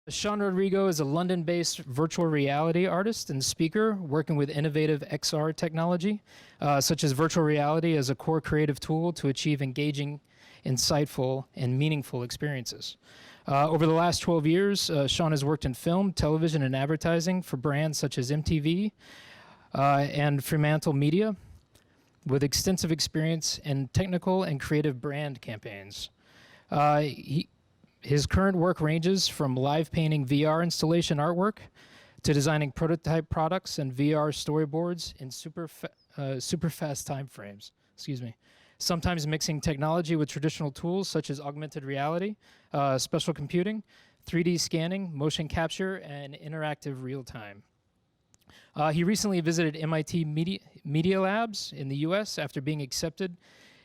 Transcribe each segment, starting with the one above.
Sean Rodrigo is a London-based virtual reality artist and speaker working with innovative XR technology, such as virtual reality as a core creative tool to achieve engaging, insightful, and meaningful experiences. Over the last 12 years, Shawn has worked in film, television, and advertising for brands such as MTV and Fremantle Media, with extensive experience in technical and creative brand campaigns. His current work ranges from live painting VR installation artwork to designing prototype products and VR storyboards in super fast time frames. Excuse me. Sometimes mixing technology with traditional tools such as augmented reality, spatial computing, 3D scanning, motion capture, and interactive real-time. He recently visited MIT Media Labs in the US after being accepted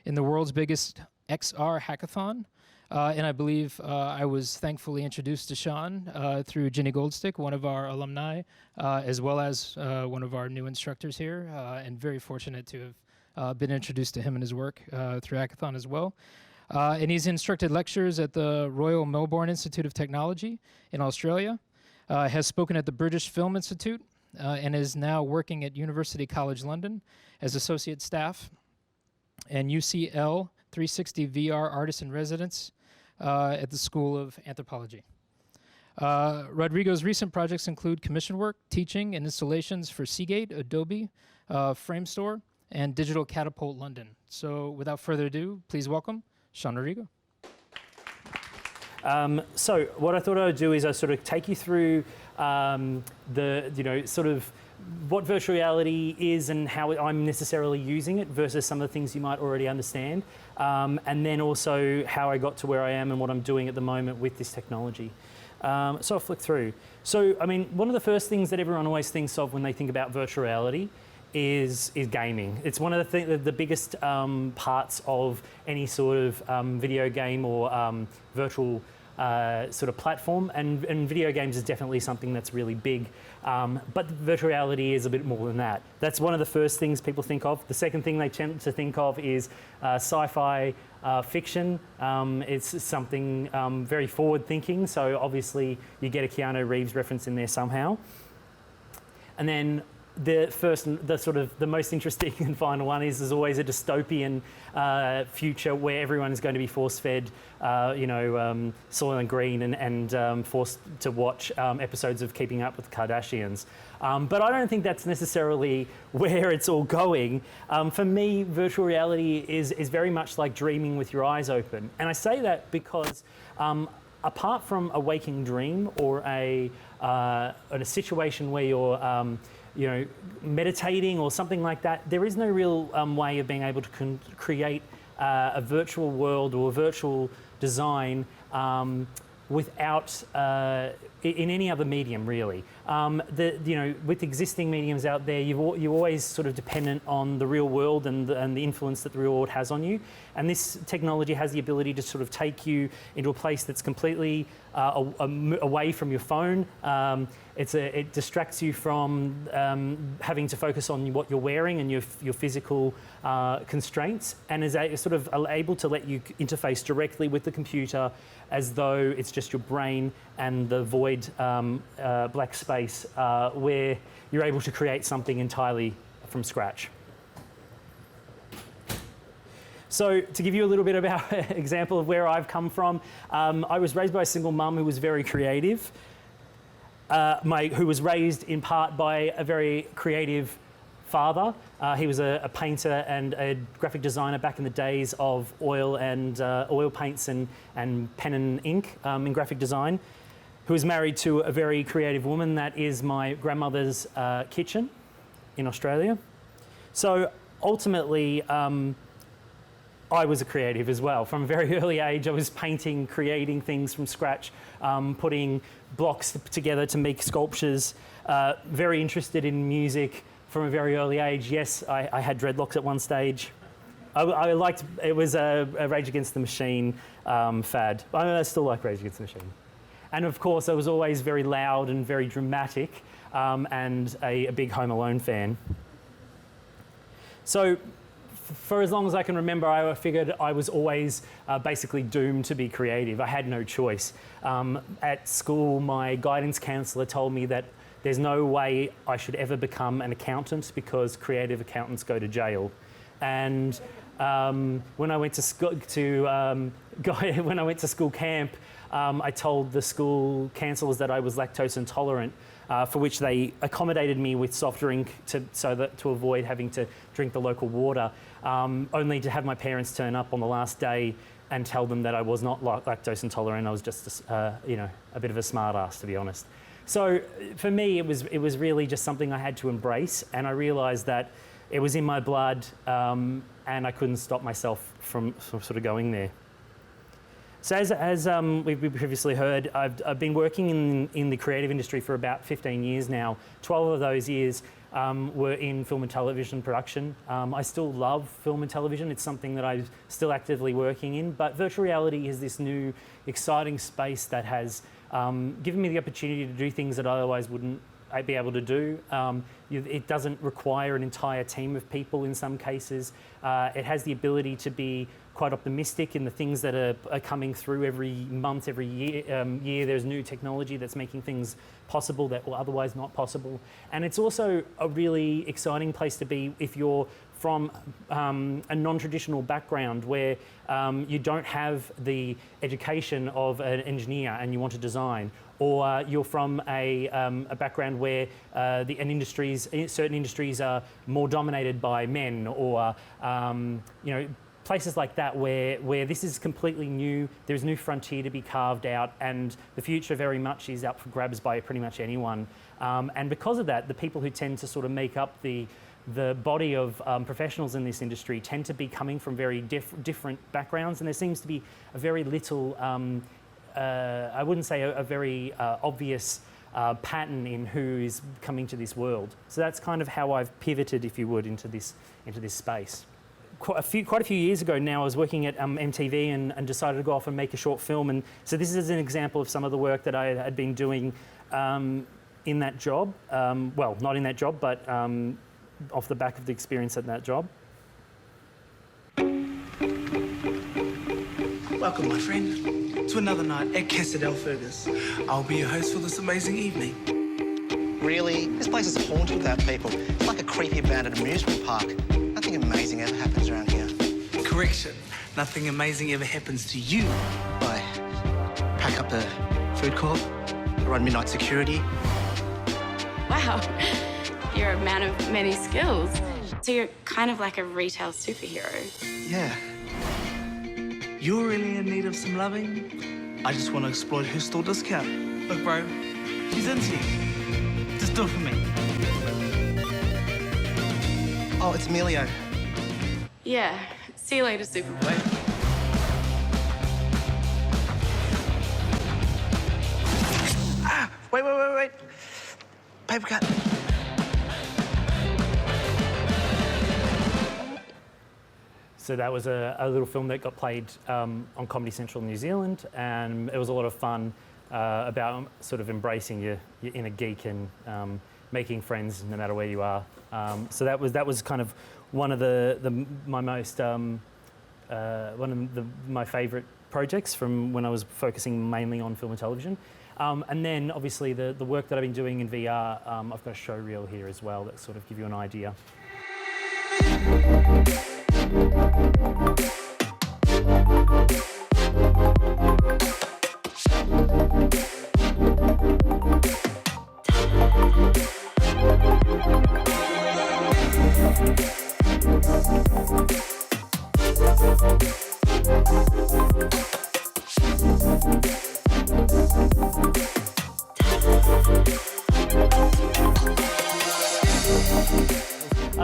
in the world's biggest XR hackathon. And I believe I was thankfully introduced to Shawn through Jenny Goldstick, one of our alumni, as well as one of our new instructors here, and very fortunate to have been introduced to him and his work through Hackathon as well. And he's instructed lectures at the Royal Melbourne Institute of Technology in Australia, has spoken at the British Film Institute, and is now working at University College London as associate staff and UCL 360 VR artist in residence at the School of Anthropology. Rodrigo's recent projects include commission work, teaching, and installations for Seagate, Adobe, Framestore, and Digital Catapult London. So without further ado, please welcome Sean Rodrigo. So what I thought I would do is I sort of take you through sort of what virtual reality is and how I'm necessarily using it versus some of the things you might already understand. And then also how I got to where I am and what I'm doing at the moment with this technology. So I'll flick through. So, I mean, one of the first things that everyone always thinks of when they think about virtual reality is gaming. It's one of the biggest parts of any sort of video game or virtual sort of platform, and video games is definitely something that's really big. But virtual reality is a bit more than that. That's one of the first things people think of. The second thing they tend to think of is sci-fi fiction. It's something very forward-thinking, so obviously you get a Keanu Reeves reference in there somehow. And then the most interesting and final one is always a dystopian future where everyone is going to be force-fed, Soylent Green and forced to watch episodes of Keeping Up with the Kardashians. But I don't think that's necessarily where it's all going. For me, virtual reality is very much like dreaming with your eyes open. And I say that because apart from a waking dream or in a situation where you're meditating or something like that, there is no real way of being able to create a virtual world or a virtual design without in any other medium, really. With existing mediums out there, you're always sort of dependent on the real world and the influence that the real world has on you. And this technology has the ability to sort of take you into a place that's completely away from your phone. It distracts you from having to focus on what you're wearing and your physical constraints, and is sort of able to let you interface directly with the computer as though it's just your brain and the void black space where you're able to create something entirely from scratch. So to give you a little bit about an example of where I've come from, I was raised by a single mum who was very creative, who was raised in part by a very creative father. He was a painter and a graphic designer back in the days of oil and oil paints and pen and ink in graphic design, who was married to a very creative woman that is my grandmother's kitchen in Australia. So ultimately, I was a creative as well. From a very early age, I was painting, creating things from scratch, putting blocks together to make sculptures, very interested in music from a very early age. Yes, I had dreadlocks at one stage. I liked, it was a Rage Against the Machine fad. I still like Rage Against the Machine. And of course, I was always very loud and very dramatic, and a big Home Alone fan. So for as long as I can remember, I figured I was always basically doomed to be creative. I had no choice. At school, my guidance counsellor told me that there's no way I should ever become an accountant because creative accountants go to jail. And when I went to school camp, I told the school counsellors that I was lactose intolerant, for which they accommodated me with soft drink to avoid having to drink the local water, only to have my parents turn up on the last day and tell them that I was not lactose intolerant. I was just a bit of a smart ass, to be honest. So for me, it was really just something I had to embrace, and I realised that it was in my blood, and I couldn't stop myself from sort of going there. So as we previously heard, I've been working in the creative industry for about 15 years now. 12 of those years were in film and television production. I still love film and television. It's something that I'm still actively working in, but virtual reality is this new exciting space that has given me the opportunity to do things that I otherwise wouldn't be able to do. It doesn't require an entire team of people in some cases. It has the ability to be quite optimistic in the things that are coming through every month, every year. There's new technology that's making things possible that were otherwise not possible. And it's also a really exciting place to be if you're from a non-traditional background where you don't have the education of an engineer and you want to design, or you're from a background where certain industries are more dominated by men, or places like that where this is completely new. There's a new frontier to be carved out, and the future very much is up for grabs by pretty much anyone. And because of that, the people who tend to sort of make up the body of professionals in this industry tend to be coming from very different backgrounds, and there seems to be a very little, I wouldn't say a very obvious pattern in who is coming to this world. So that's kind of how I've pivoted, if you would, into this space. Quite a few years ago now, I was working at MTV and decided to go off and make a short film. And so this is an example of some of the work that I had been doing in that job. Well, not in that job, but off the back of the experience at that job. Welcome, my friend, to another night at Casa del Fergus. I'll be your host for this amazing evening. Really? This place is haunted without people. It's like a creepy abandoned amusement park. Nothing amazing ever happens around here. Correction. Nothing amazing ever happens to you. I pack up the food court, run midnight security. Wow, you're a man of many skills. So you're kind of like a retail superhero. Yeah. You're really in need of some loving? I just want to exploit her store discount. Look, bro, she's into you. Just do it for me. Oh, it's Emilio. Yeah, see you later, Superboy. Ah, wait. Paper cut. So that was a little film that got played on Comedy Central New Zealand, and it was a lot of fun about sort of embracing your inner geek and making friends no matter where you are. So that was kind of one of my favourite projects from when I was focusing mainly on film and television. And then obviously the work that I've been doing in VR, I've got a show reel here as well that sort of give you an idea.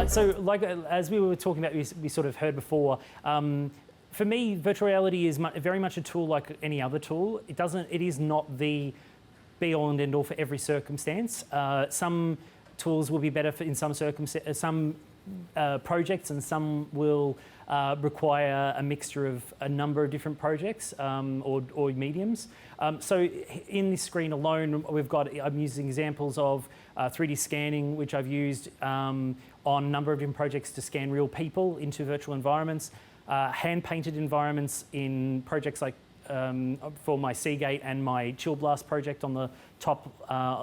So, like as we were talking about, we sort of heard before. For me, virtual reality is very much a tool like any other tool. It is not the be-all and end-all for every circumstance. Some tools will be better in some projects, and some will require a mixture of a number of different projects or mediums. So in this screen alone, I'm using examples of 3D scanning, which I've used on a number of different projects to scan real people into virtual environments, hand-painted environments in projects like for my Seagate and my Chill Blast project on the top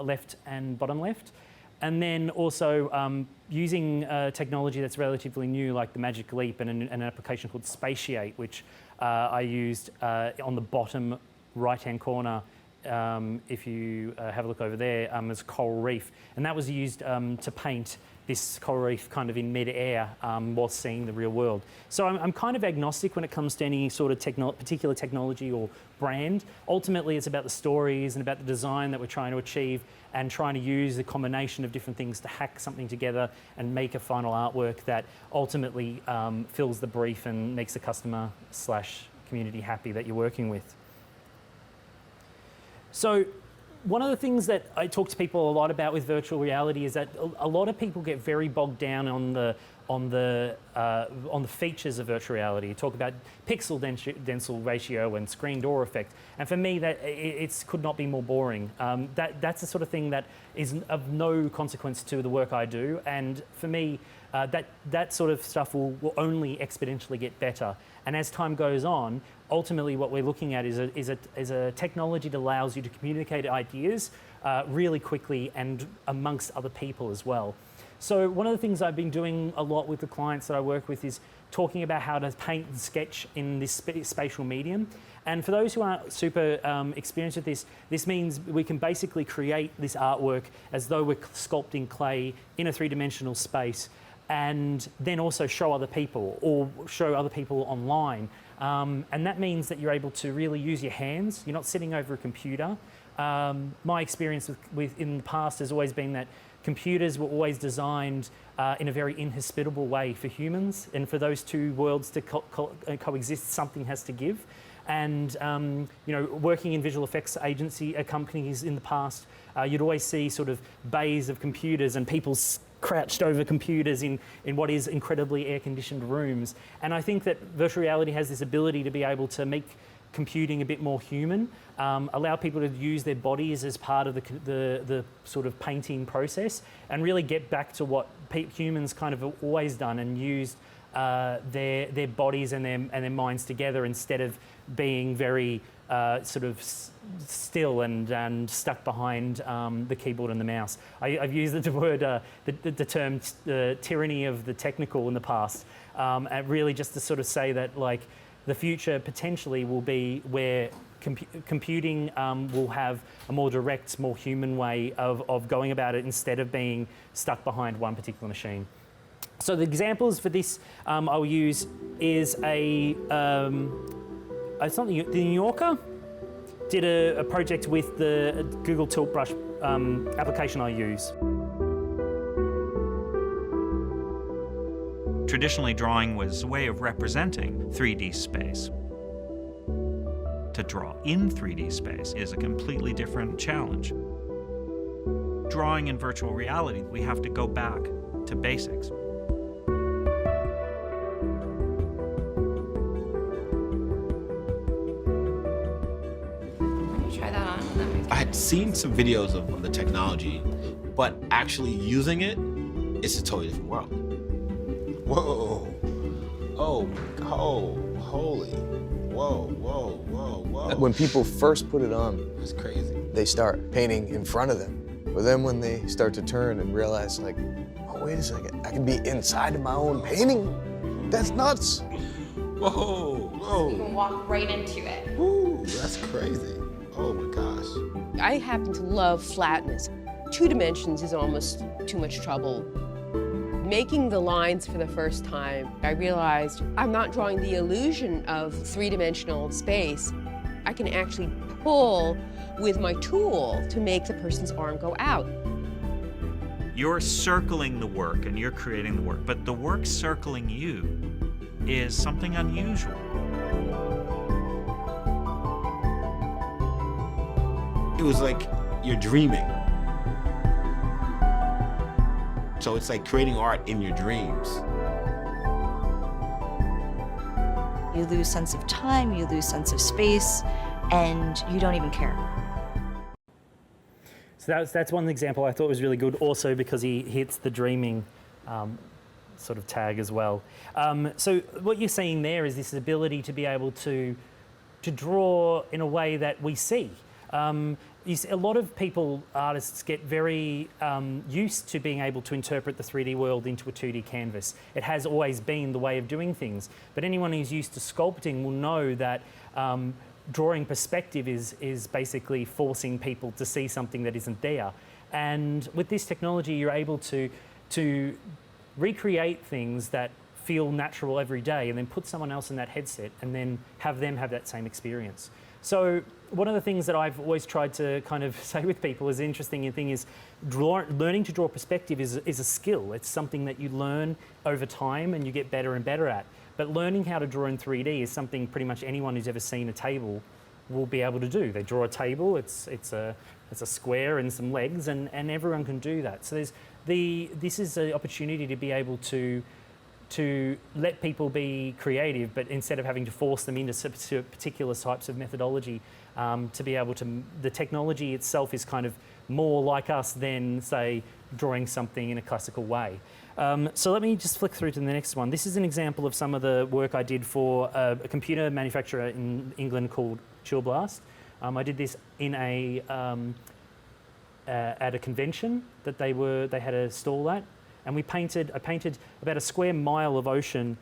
left and bottom left. And then also using technology that's relatively new, like the Magic Leap and an application called Spatiate, which I used on the bottom right-hand corner. If you have a look over there, as coral reef. And that was used to paint this coral reef kind of in mid-air while seeing the real world. So I'm kind of agnostic when it comes to any sort of particular technology or brand. Ultimately, it's about the stories and about the design that we're trying to achieve and trying to use the combination of different things to hack something together and make a final artwork that ultimately fills the brief and makes the customer/community happy that you're working with. So one of the things that I talk to people a lot about with virtual reality is that a lot of people get very bogged down on the features of virtual reality. You talk about pixel density ratio and screen door effect, and for me, that it could not be more boring. That's the sort of thing that is of no consequence to the work I do, and for me, that sort of stuff will only exponentially get better. And as time goes on, ultimately what we're looking at is a technology that allows you to communicate ideas really quickly and amongst other people as well. So one of the things I've been doing a lot with the clients that I work with is talking about how to paint and sketch in this spatial medium. And for those who aren't super experienced with this, this means we can basically create this artwork as though we're sculpting clay in a three-dimensional space, and then also show other people or show other people online. And that means that you're able to really use your hands. You're not sitting over a computer. My experience with in the past has always been that computers were always designed in a very inhospitable way for humans, and for those two worlds to coexist, something has to give. And working in visual effects companies in the past, you'd always see sort of bays of computers and people crouched over computers in what is incredibly air-conditioned rooms. And I think that virtual reality has this ability to be able to make computing a bit more human, allow people to use their bodies as part of the sort of painting process, and really get back to what humans kind of have always done and used their bodies and their minds together, instead of being very sort of still and stuck behind the keyboard and the mouse. I've used the term tyranny of the technical in the past, and really just to sort of say that, like, the future potentially will be where computing will have a more direct, more human way of going about it, instead of being stuck behind one particular machine. So the examples for this I'll use is something. The New Yorker did a project with the Google Tilt Brush application I use. Traditionally, drawing was a way of representing 3D space. To draw in 3D space is a completely different challenge. Drawing in virtual reality, we have to go back to basics. I had seen some videos of the technology, but actually using it, it's a totally different world. Whoa. Oh, holy. Whoa. When people first put it on, That's crazy. they start painting in front of them. But then when they start to turn and realize, like, oh, wait a second, I can be inside of my own painting? That's nuts. Whoa. You can walk right into it. Woo, that's crazy. Oh my gosh. I happen to love flatness. 2 dimensions is almost too much trouble. Making the lines for the first time, I realized I'm not drawing the illusion of 3-dimensional space. I can actually pull with my tool to make the person's arm go out. You're circling the work and you're creating the work, but the work circling you is something unusual. It was like you're dreaming. So it's like creating art in your dreams. You lose sense of time, you lose sense of space, and you don't even care. So that's one example I thought was really good, also because he hits the dreaming sort of tag as well. So what you're seeing there is this ability to be able to draw in a way that we see. You see, a lot of artists get very used to being able to interpret the 3D world into a 2D canvas. It has always been the way of doing things, but anyone who's used to sculpting will know that drawing perspective is basically forcing people to see something that isn't there. And with this technology, you're able to recreate things that feel natural every day and then put someone else in that headset and then have them have that same experience. So one of the things that I've always tried to kind of say with people is the interesting thing is learning to draw perspective is a skill. It's something that you learn over time and you get better and better at. But learning how to draw in 3D is something pretty much anyone who's ever seen a table will be able to do. They draw a table, it's a square and some legs, and everyone can do that. So this is an opportunity to be able to let people be creative, but instead of having to force them into particular types of methodology, to be able to, the technology itself is kind of more like us than, say, drawing something in a classical way. So let me just flick through to the next one. This is an example of some of the work I did for a computer manufacturer in England called Chill Blast. I did this in at a convention that they had a stall at. And I painted about a square mile of ocean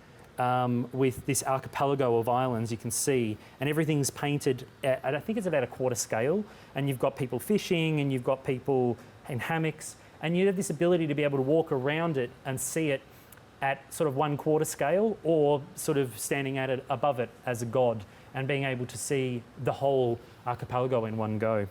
with this archipelago of islands you can see, and everything's painted at I think it's about a quarter scale, and you've got people fishing and you've got people in hammocks, and you have this ability to be able to walk around it and see it at sort of 1/4 scale, or sort of standing at it above it as a god and being able to see the whole archipelago in one go.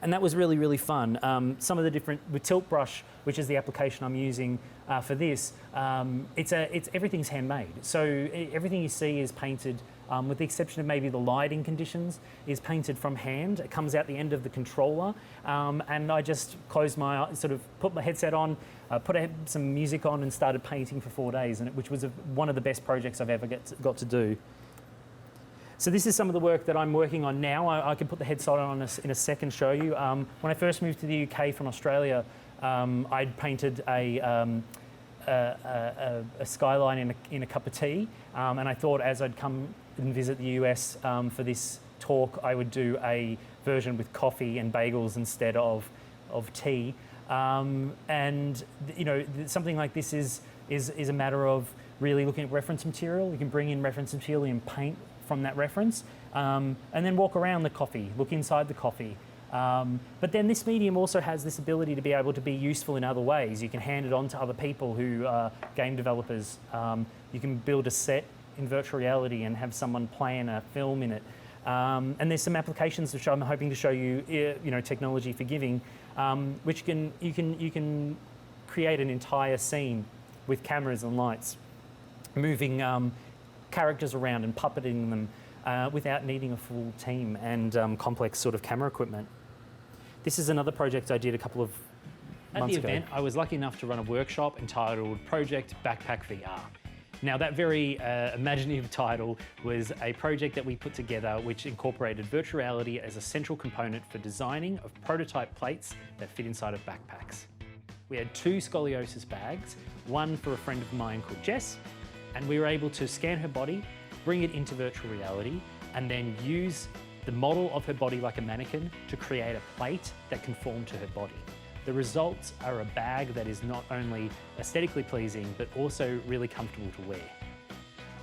And that was really, really fun. Some of the different, with Tilt Brush, which is the application I'm using for this, everything's handmade. So everything you see is painted, with the exception of maybe the lighting conditions, is painted from hand. It comes out the end of the controller, and I just closed my eyes, sort of put my headset on, put some music on, and started painting for 4 days, which was one of the best projects I've ever got to do. So this is some of the work that I'm working on now. I can put the headset on in a second, show you. When I first moved to the UK from Australia, I'd painted a skyline in a cup of tea, and I thought as I'd come and visit the US for this talk, I would do a version with coffee and bagels instead of tea. And you know, something like this is a matter of really looking at reference material. You can bring in reference material and paint from that reference, and then walk around the coffee, look inside the coffee. But then this medium also has this ability to be able to be useful in other ways. You can hand it on to other people who are game developers. You can build a set in virtual reality and have someone playing a film in it. And there's some applications which I'm hoping to show you, technology for giving, which you can create an entire scene with cameras and lights, moving characters around and puppeting them without needing a full team and complex sort of camera equipment. This is another project I did a couple of months ago. At the event, I was lucky enough to run a workshop entitled Project Backpack VR. Now that very imaginative title was a project that we put together which incorporated virtual reality as a central component for designing of prototype plates that fit inside of backpacks. We had 2 scoliosis bags, one for a friend of mine called Jess, and we were able to scan her body, bring it into virtual reality, and then use the model of her body like a mannequin to create a plate that conformed to her body. The results are a bag that is not only aesthetically pleasing, but also really comfortable to wear.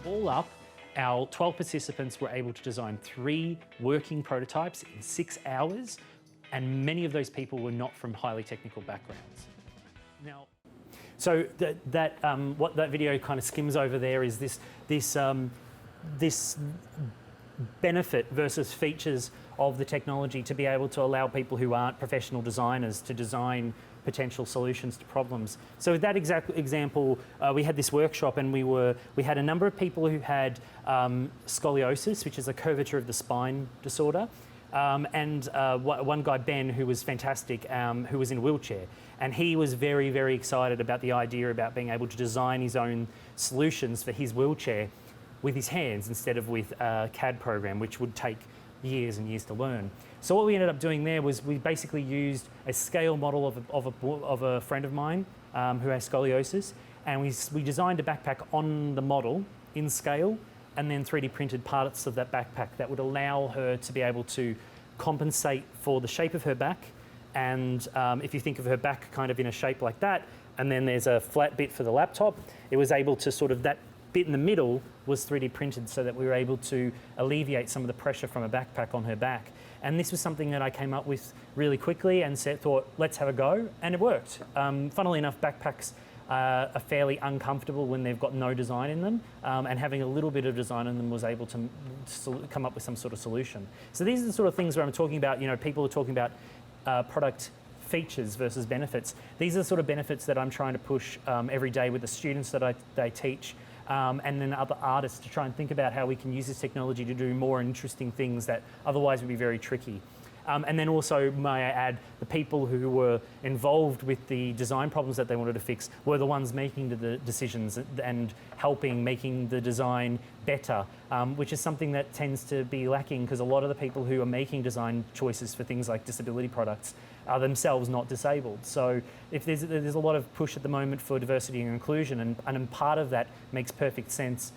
All up, our 12 participants were able to design 3 working prototypes in 6 hours, and many of those people were not from highly technical backgrounds. Now, so what that video kind of skims over there is this benefit versus features of the technology to be able to allow people who aren't professional designers to design potential solutions to problems. So with that exact example, we had this workshop, and we had a number of people who had scoliosis, which is a curvature of the spine disorder. And one guy, Ben, who was fantastic, who was in a wheelchair. And he was very, very excited about the idea about being able to design his own solutions for his wheelchair. with his hands instead of with a CAD program, which would take years and years to learn. So what we ended up doing there was we basically used a scale model of a friend of mine who has scoliosis, and we designed a backpack on the model in scale, and then 3D printed parts of that backpack that would allow her to be able to compensate for the shape of her back. And if you think of her back kind of in a shape like that, and then there's a flat bit for the laptop, it was able to sort of, that bit in the middle was 3D printed so that we were able to alleviate some of the pressure from a backpack on her back. And this was something that I came up with really quickly and thought, let's have a go, and it worked. Funnily enough, backpacks are fairly uncomfortable when they've got no design in them, and having a little bit of design in them was able to come up with some sort of solution. So these are the sort of things where I'm talking about, people are talking about product features versus benefits. These are the sort of benefits that I'm trying to push every day with the students that I teach, and then other artists, to try and think about how we can use this technology to do more interesting things that otherwise would be very tricky. And then also, may I add, the people who were involved with the design problems that they wanted to fix were the ones making the decisions and making the design better, which is something that tends to be lacking, because a lot of the people who are making design choices for things like disability products are themselves not disabled. So if there's a lot of push at the moment for diversity and inclusion, and part of that makes perfect sense,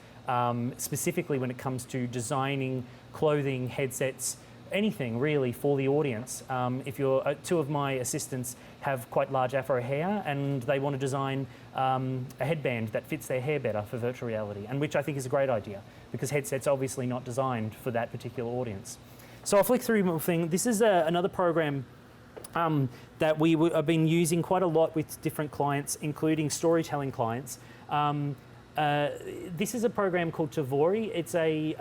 specifically when it comes to designing clothing, headsets, anything really for the audience. If two of my assistants have quite large afro hair, and they want to design a headband that fits their hair better for virtual reality, and which I think is a great idea, because headsets obviously not designed for that particular audience. So I'll flick through one thing. This is another program that we have been using quite a lot with different clients, including storytelling clients. This is a program called Tvori. It's a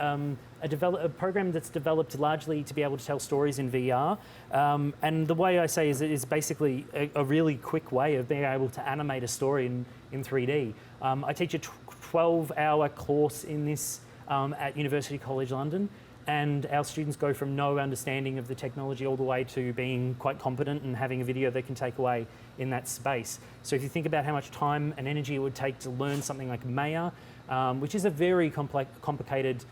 program that's developed largely to be able to tell stories in VR. And the way I say is it is basically a really quick way of being able to animate a story in 3D. I teach a 12-hour course in this at University College London. And our students go from no understanding of the technology all the way to being quite competent and having a video they can take away in that space. So if you think about how much time and energy it would take to learn something like Maya, which is a very complicated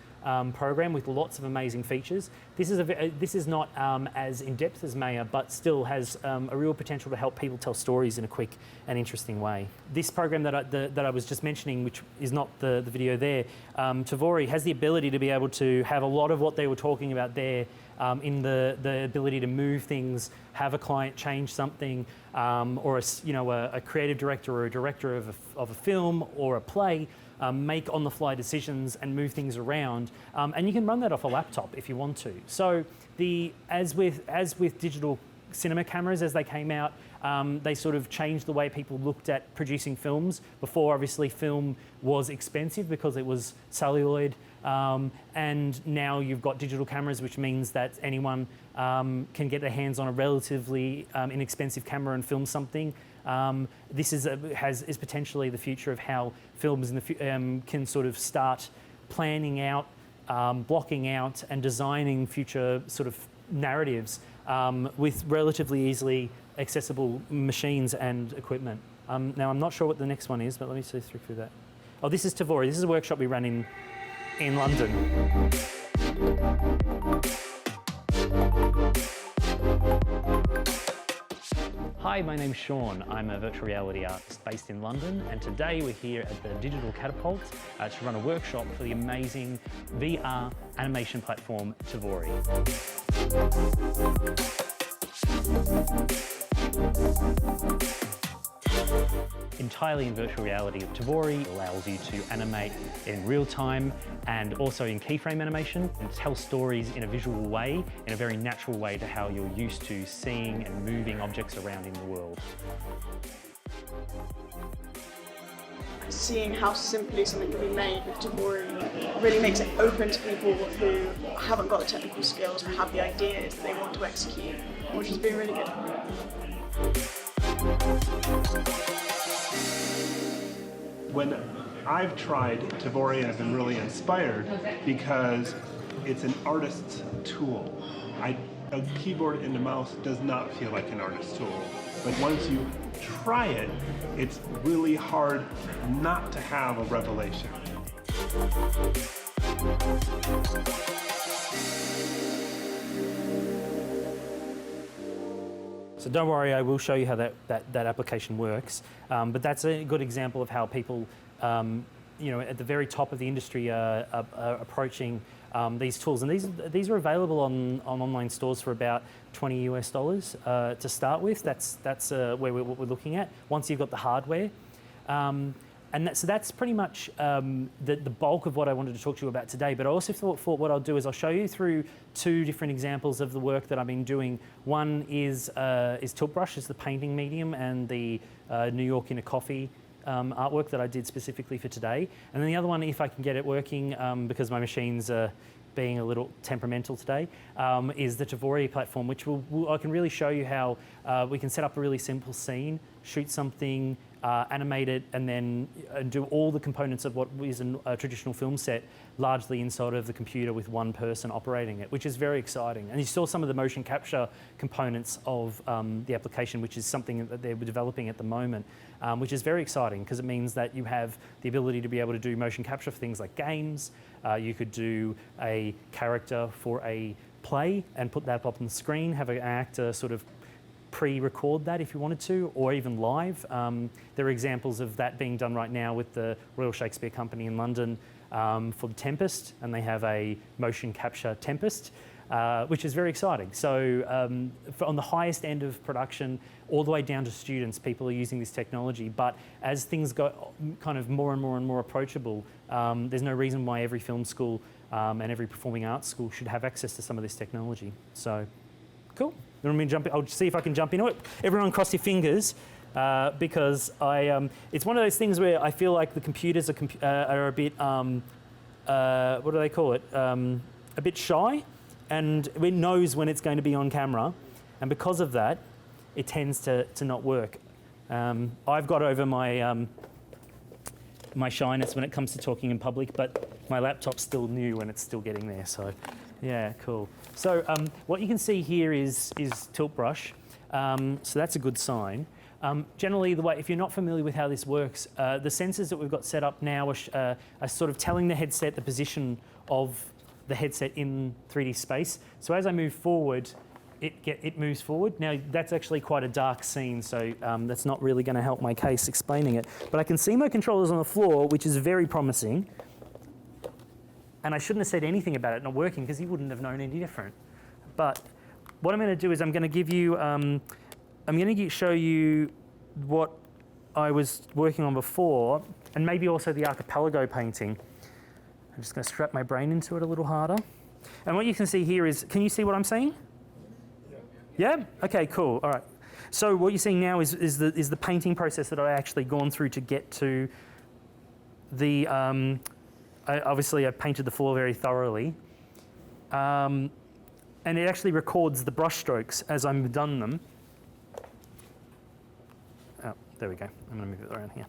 program with lots of amazing features. This is not as in-depth as Maya, but still has a real potential to help people tell stories in a quick and interesting way. This program that I was just mentioning, which is not the video there, Tvori, has the ability to be able to have a lot of what they were talking about there, in the ability to move things, have a client change something, or a creative director or a director of a film or a play, make on-the-fly decisions and move things around, and you can run that off a laptop if you want to. So as with digital cinema cameras, as they came out, they sort of changed the way people looked at producing films. Before, obviously, film was expensive because it was celluloid, and now you've got digital cameras, which means that anyone can get their hands on a relatively inexpensive camera and film something. This is potentially the future of how films can sort of start planning out, blocking out, and designing future sort of narratives with relatively easily accessible machines and equipment. Now, I'm not sure what the next one is, but let me see through that. Oh, this is Tvori. This is a workshop we ran in London. Hi, my name's Shawn. I'm a virtual reality artist based in London, and today we're here at the Digital Catapult to run a workshop for the amazing VR animation platform Tvori. Entirely in virtual reality, Tvori allows you to animate in real time and also in keyframe animation, and tell stories in a visual way, in a very natural way to how you're used to seeing and moving objects around in the world. Seeing how simply something can be made with Tvori really makes it open to people who haven't got the technical skills but have the ideas that they want to execute, which has been really good. When I've tried Tvori, I've been really inspired because it's an artist's tool. A keyboard and a mouse does not feel like an artist's tool, but once you try it, it's really hard not to have a revelation. So don't worry, I will show you how that application works. But that's a good example of how people, at the very top of the industry are approaching these tools. And these are available on online stores for about $20 US to start with. That's what we're looking at once you've got the hardware. So that's pretty much the bulk of what I wanted to talk to you about today. But I also thought what I'll do is I'll show you through two different examples of the work that I've been doing. One is tilt brush, is the painting medium, and the New York in a Coffee artwork that I did specifically for today. And then the other one, if I can get it working, because my machine's being a little temperamental today, is the Tvori platform, which I can really show you how we can set up a really simple scene, shoot something, animate it, and then do all the components of what is a traditional film set largely inside of the computer with one person operating it, which is very exciting. And you saw some of the motion capture components of the application, which is something that they're developing at the moment, which is very exciting because it means that you have the ability to be able to do motion capture for things like games. You could do a character for a play and put that up on the screen, have an actor sort of pre-record that if you wanted to, or even live. There are examples of that being done right now with the Royal Shakespeare Company in London for The Tempest, and they have a motion capture Tempest, which is very exciting. So on the highest end of production, all the way down to students, people are using this technology. But as things go kind of more and more approachable, there's no reason why every film school and every performing arts school should have access to some of this technology. So, cool. You want me to jump in? I'll see if I can jump into it. Everyone cross your fingers, because it's one of those things where I feel like the computers are a bit, what do they call it? A bit shy, and it knows when it's going to be on camera, and because of that, it tends to not work. I've got over my my shyness when it comes to talking in public, but my laptop's still new and it's still getting there. So. Yeah, cool. So what you can see here is tilt brush. So that's a good sign. Generally, if you're not familiar with how this works, the sensors that we've got set up now are sort of telling the headset the position of the headset in 3D space. So as I move forward, it moves forward. Now, that's actually quite a dark scene, so that's not really going to help my case explaining it. But I can see my controllers on the floor, which is very promising. And I shouldn't have said anything about it not working because he wouldn't have known any different. But what I'm going to do is I'm going to give you, show you what I was working on before, and maybe also the archipelago painting. I'm just going to strap my brain into it a little harder. And what you can see here is, can you see what I'm seeing? Yeah? Okay, cool. All right. So what you're seeing now is the painting process that I've actually gone through to get to the. Obviously, I've painted the floor very thoroughly. And it actually records the brush strokes as I've done them. Oh, there we go. I'm going to move it around here.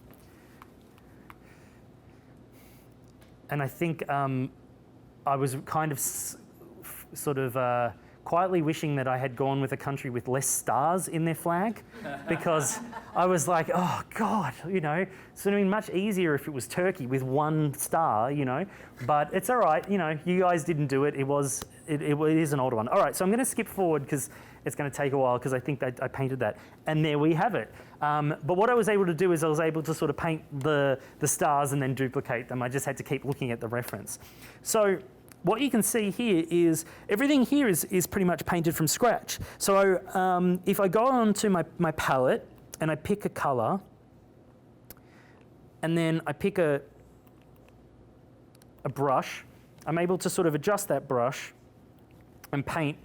And I think I was kind of sort of quietly wishing that I had gone with a country with less stars in their flag, because I was like, oh God, it's would have been much easier if it was Turkey with one star, but it's all right, you guys didn't do it. It is an older one. All right, so I'm going to skip forward because it's going to take a while because I think that I painted that, and there we have it. But what I was able to do is I was able to sort of paint the stars and then duplicate them. I just had to keep looking at the reference. So what you can see here is everything here is pretty much painted from scratch. So if I go onto my palette and I pick a color, and then I pick a brush, I'm able to sort of adjust that brush and paint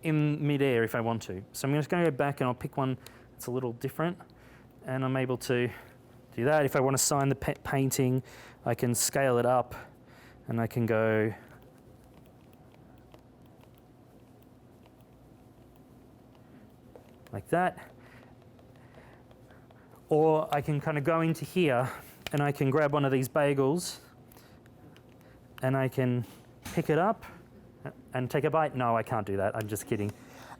in midair if I want to. So I'm just going to go back and I'll pick one that's a little different, and I'm able to do that. If I want to sign the painting, I can scale it up and I can go like that. Or I can kind of go into here and I can grab one of these bagels and I can pick it up and take a bite. No, I can't do that. I'm just kidding.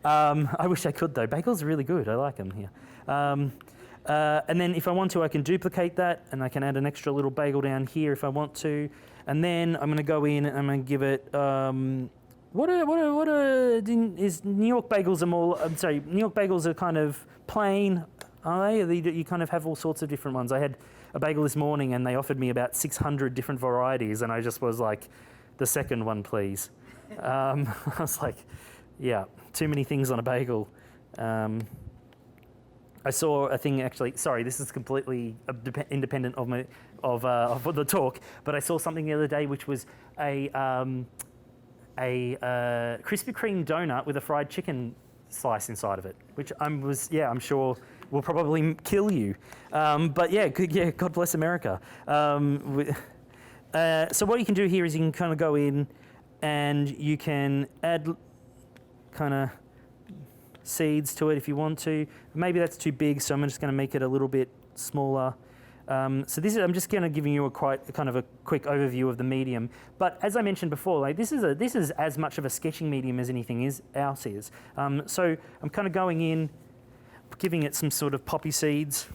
I wish I could though. Bagels are really good. I like them here. And then if I want to, I can duplicate that, and I can add an extra little bagel down here if I want to. And then I'm going to go in and I'm going to give it, is New York bagels are more, I'm sorry, New York bagels are kind of plain, are they? You kind of have all sorts of different ones. I had a bagel this morning and they offered me about 600 different varieties, and I just was like, the second one, please. I was like, yeah, too many things on a bagel. I saw a thing actually. Sorry, this is completely independent of the talk. But I saw something the other day, which was a Krispy Kreme donut with a fried chicken slice inside of it, which I'm sure will probably kill you. But yeah, God bless America. So what you can do here is you can kind of go in, and you can add kind of seeds to it if you want to. Maybe that's too big, so I'm just going to make it a little bit smaller. I'm just going to give you a quick overview of the medium. But as I mentioned before, like this is as much of a sketching medium as anything else is. So I'm kind of going in, giving it some sort of poppy seeds.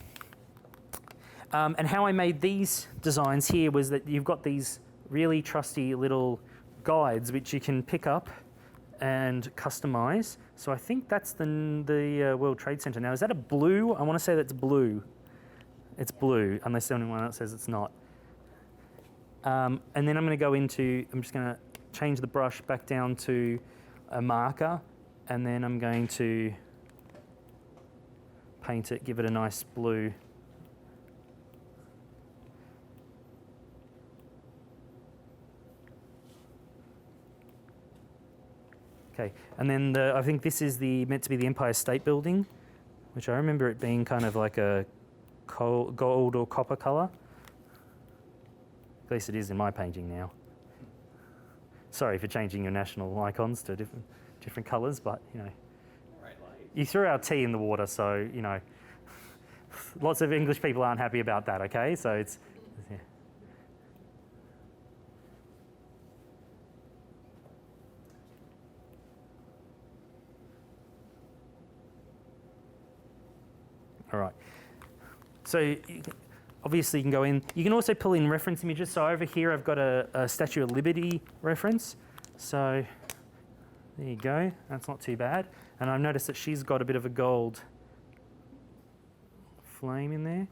And how I made these designs here was that you've got these really trusty little guides which you can pick up and customize. So I think that's the World Trade Center. Now, is that a blue? I want to say that's blue. It's blue, unless anyone else says it's not. And then I'm going to go into, I'm just going to change the brush back down to a marker, and then I'm going to paint it, give it a nice blue. Okay, and then I think this is meant to be the Empire State Building, which I remember it being kind of like a gold or copper colour. At least it is in my painting now. Sorry for changing your national icons to different colours, but you know, you threw our tea in the water, so you know, lots of English people aren't happy about that. Okay, so it's. Yeah. All right, so obviously you can go in. You can also pull in reference images. So over here I've got a Statue of Liberty reference. So there you go, that's not too bad. And I've noticed that she's got a bit of a gold flame in there.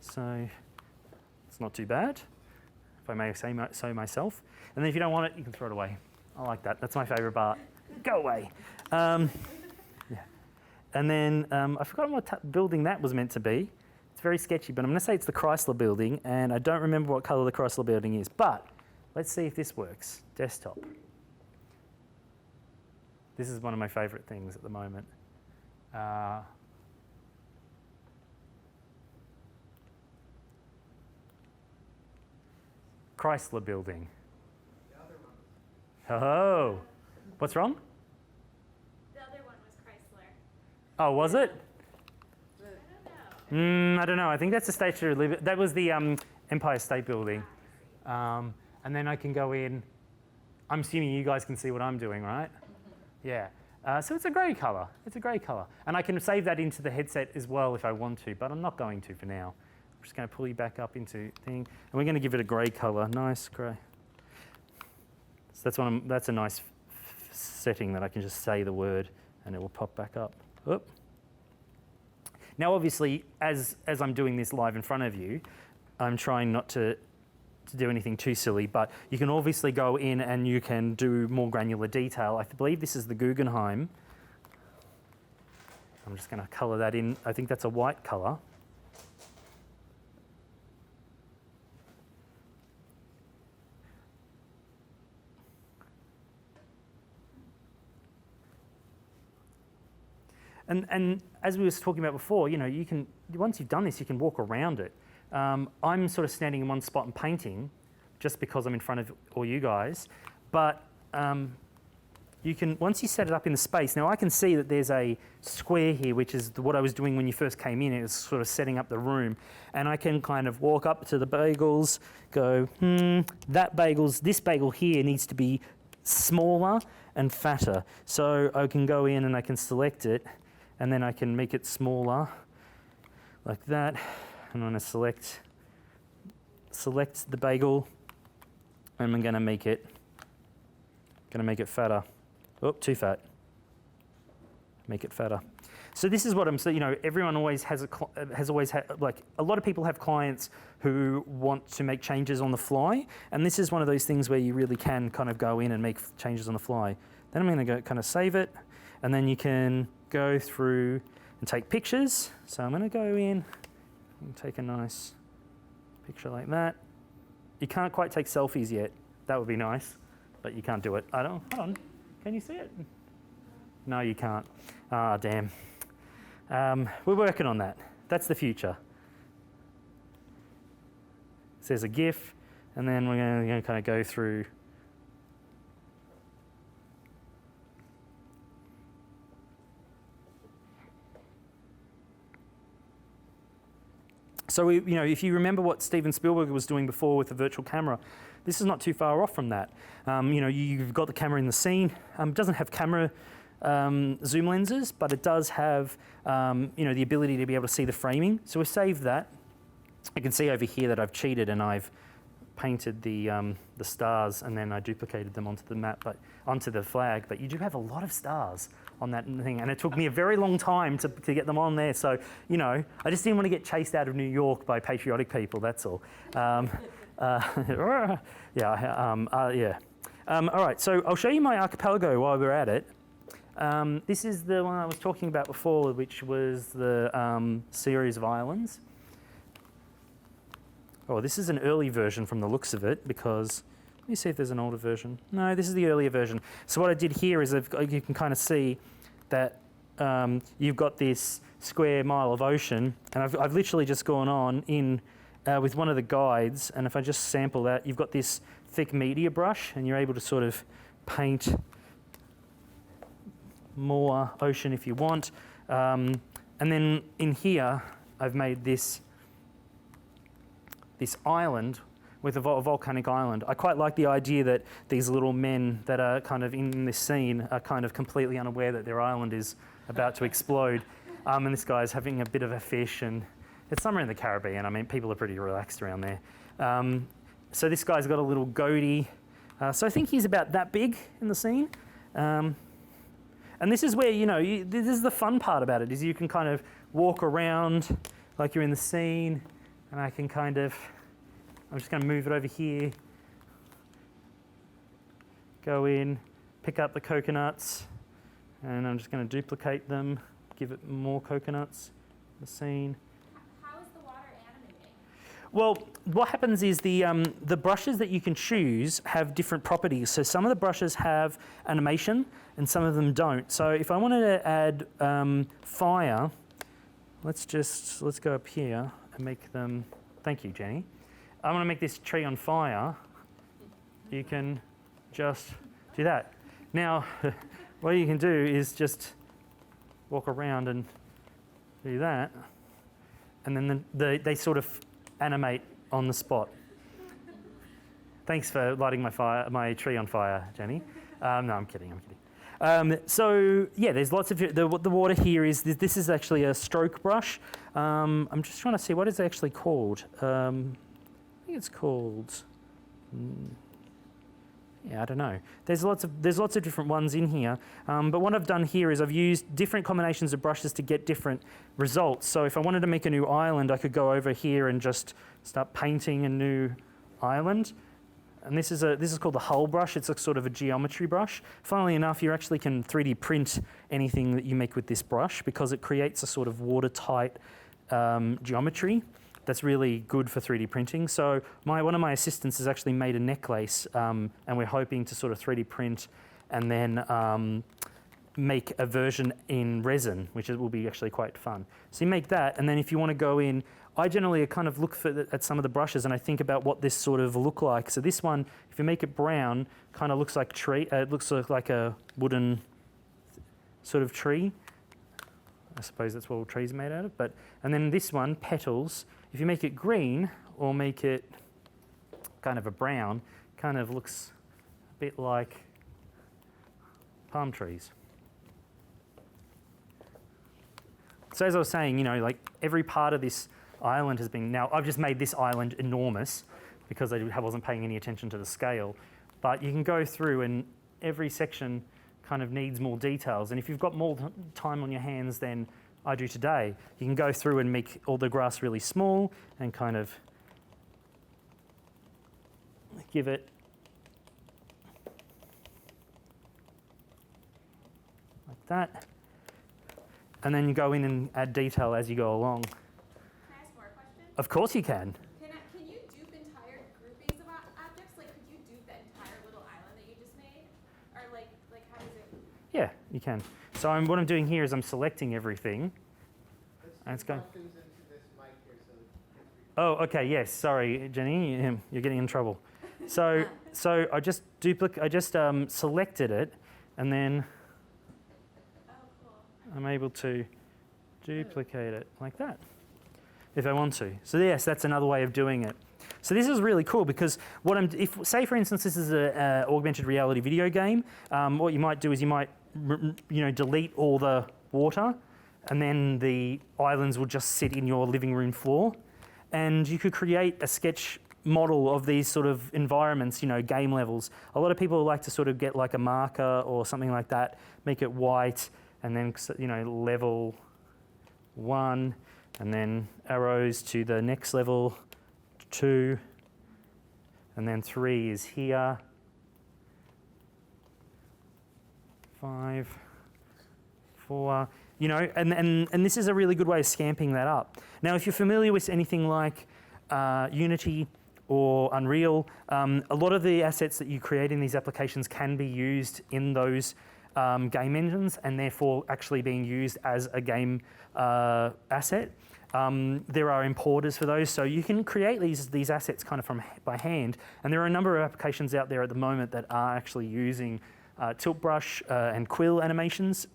So it's not too bad, if I may say so myself. And then if you don't want it, you can throw it away. I like that, that's my favorite part. Go away. And then I forgot what building that was meant to be. It's very sketchy, but I'm going to say it's the Chrysler Building, and I don't remember what colour the Chrysler Building is. But let's see if this works. Desktop. This is one of my favourite things at the moment. Chrysler Building. Oh, what's wrong? Oh, was it? I don't know. I think that's the Statue of Liberty. That was the Empire State Building. And then I can go in. I'm assuming you guys can see what I'm doing, right? Yeah. So it's a grey colour. It's a grey colour. And I can save that into the headset as well if I want to, but I'm not going to for now. I'm just going to pull you back up into thing. And we're going to give it a grey colour. Nice grey. So that's a nice setting that I can just say the word and it will pop back up. Oop. Now, obviously, as I'm doing this live in front of you, I'm trying not to do anything too silly, but you can obviously go in and you can do more granular detail. I believe this is the Guggenheim. I'm just going to colour that in. I think that's a white colour. And as we were talking about before, you know, you can, once you've done this, you can walk around it. I'm sort of standing in one spot and painting just because I'm in front of all you guys. But you can, once you set it up in the space, now I can see that there's a square here, which is what I was doing when you first came in. It was sort of setting up the room. And I can kind of walk up to the bagels, go, this bagel here needs to be smaller and fatter. So I can go in and I can select it, and then I can make it smaller like that. I'm going to select the bagel, and I'm going to make it fatter. Oh, too fat. Make it fatter. So this is what I'm saying. You know, everyone always has always had, like, a lot of people have clients who want to make changes on the fly, and this is one of those things where you really can kind of go in and make changes on the fly. Then I'm going to go kind of save it, and then you can go through and take pictures. So I'm going to go in and take a nice picture like that. You can't quite take selfies yet. That would be nice, but you can't do it. Hold on. Can you see it? No, you can't. Ah, damn. We're working on that. That's the future. So there's a GIF, and then we're going to kind of go through. So if you remember what Steven Spielberg was doing before with the virtual camera, this is not too far off from that. You've got the camera in the scene. It doesn't have camera zoom lenses, but it does have the ability to be able to see the framing. So we saved that. You can see over here that I've cheated and I've painted the stars, and then I duplicated them onto the map, onto the flag. But you do have a lot of stars on that thing, and it took me a very long time to get them on there. So I just didn't want to get chased out of New York by patriotic people. That's all. All right. So I'll show you my archipelago while we're at it. This is the one I was talking about before, which was the series of islands. Oh, this is an early version from the looks of it, because let me see if there's an older version. No, this is the earlier version. So what I did here is you can kind of see that you've got this square mile of ocean, and I've literally just gone on in with one of the guides, and if I just sample that, you've got this thick media brush, and you're able to sort of paint more ocean if you want. And then in here, I've made this island with a volcanic island. I quite like the idea that these little men that are kind of in this scene are kind of completely unaware that their island is about to explode. And this guy's having a bit of a fish, and it's somewhere in the Caribbean. I mean, people are pretty relaxed around there. So this guy's got a little goatee. So I think he's about that big in the scene. And this is where, this is the fun part about it, is you can kind of walk around like you're in the scene, and I can kind of, I'm just going to move it over here, go in, pick up the coconuts, and I'm just going to duplicate them, give it more coconuts, the scene. How is the water animating? Well, what happens is the brushes that you can choose have different properties. So some of the brushes have animation and some of them don't. So if I wanted to add fire, let's go up here and make them, thank you, Jenny. I want to make this tree on fire. You can just do that. Now, what you can do is just walk around and do that, and then they sort of animate on the spot. Thanks for lighting my tree on fire, Jenny. No, I'm kidding. So yeah, there's lots of the water here is this is actually a stroke brush. I'm just trying to see what it's actually called. I think it's called. Yeah, I don't know. There's lots of different ones in here. But what I've done here is I've used different combinations of brushes to get different results. So if I wanted to make a new island, I could go over here and just start painting a new island. And this is called the hull brush. It's a sort of a geometry brush. Funnily enough, you actually can 3D print anything that you make with this brush, because it creates a sort of watertight geometry that's really good for 3D printing. So one of my assistants has actually made a necklace, and we're hoping to sort of 3D print and then make a version in resin, which will be actually quite fun. So you make that, and then if you want to go in, I generally kind of look at some of the brushes and I think about what this sort of look like. So this one, if you make it brown, kind of looks like tree. It looks like a wooden sort of tree. I suppose that's what all trees are made out of. And then this one, petals, if you make it green or make it kind of a brown, kind of looks a bit like palm trees. So as I was saying, you know, like every part of this island has been, now I've just made this island enormous because I wasn't paying any attention to the scale, but you can go through and every section kind of needs more details. And if you've got more time on your hands than I do today, you can go through and make all the grass really small and kind of give it like that. And then you go in and add detail as you go along. Can I ask more questions? Of course you can. Can you dupe entire groupings of objects? Like, could you dupe the entire little island that you just made? Or like how does it? Yeah, you can. So what I'm doing here is I'm selecting everything. And it's going. Oh, okay. Yes. Sorry, Jenny. You're getting in trouble. So I just selected it, and then I'm able to duplicate it like that if I want to. So yes, that's another way of doing it. So this is really cool because say for instance this is a augmented reality video game, what you might do is you might delete all the water, and then the islands will just sit in your living room floor, and you could create a sketch model of these sort of environments, game levels. A lot of people like to sort of get like a marker or something like that, make it white, and then level 1, and then arrows to the next level 2, and then 3 is here, 5, 4, and this is a really good way of scamping that up. Now, if you're familiar with anything like Unity or Unreal, a lot of the assets that you create in these applications can be used in those game engines, and therefore actually being used as a game asset. There are importers for those, so you can create these assets kind of by hand, and there are a number of applications out there at the moment that are actually using tilt brush and quill animations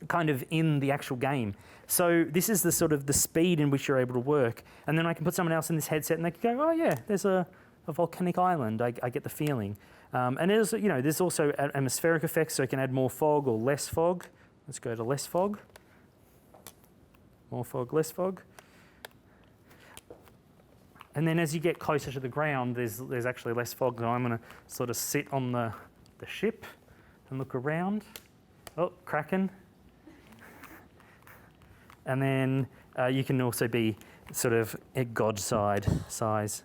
kind of in the actual game. So this is the sort of the speed in which you're able to work, and then I can put someone else in this headset and they can go, oh yeah, there's a volcanic island, I get the feeling. And there's also atmospheric effects, so you can add more fog or less fog. Let's go to less fog. More fog, less fog. And then as you get closer to the ground, there's actually less fog. So I'm going to sort of sit on the ship and look around. Oh, Kraken. And then you can also be sort of at God size.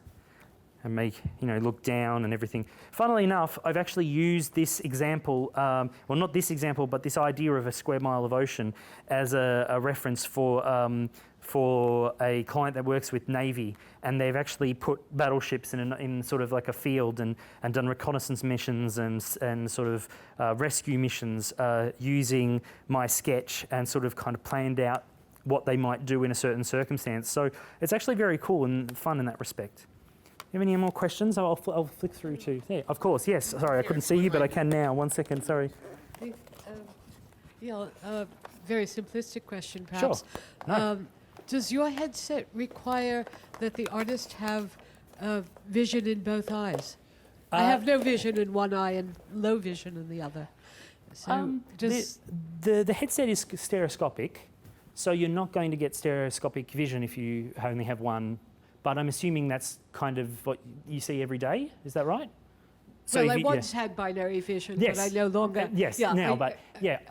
And make, look down and everything. Funnily enough, I've actually used this example, well, not this example, but this idea of a square mile of ocean as a reference for a client that works with Navy, and they've actually put battleships in sort of like a field and done reconnaissance missions and sort of rescue missions using my sketch, and sort of kind of planned out what they might do in a certain circumstance. So it's actually very cool and fun in that respect. You have any more questions? I'll flick through to there. Of course, yes. Sorry, I couldn't see you, but I can now. 1 second, sorry. Very simplistic question, perhaps. Sure. No. Does your headset require that the artist have vision in both eyes? I have no vision in one eye and low vision in the other. So the headset is stereoscopic, so you're not going to get stereoscopic vision if you only have one. But I'm assuming that's kind of what you see every day. Is that right? So well, I once had binary vision, yes. But I no longer. Yes, yeah, now,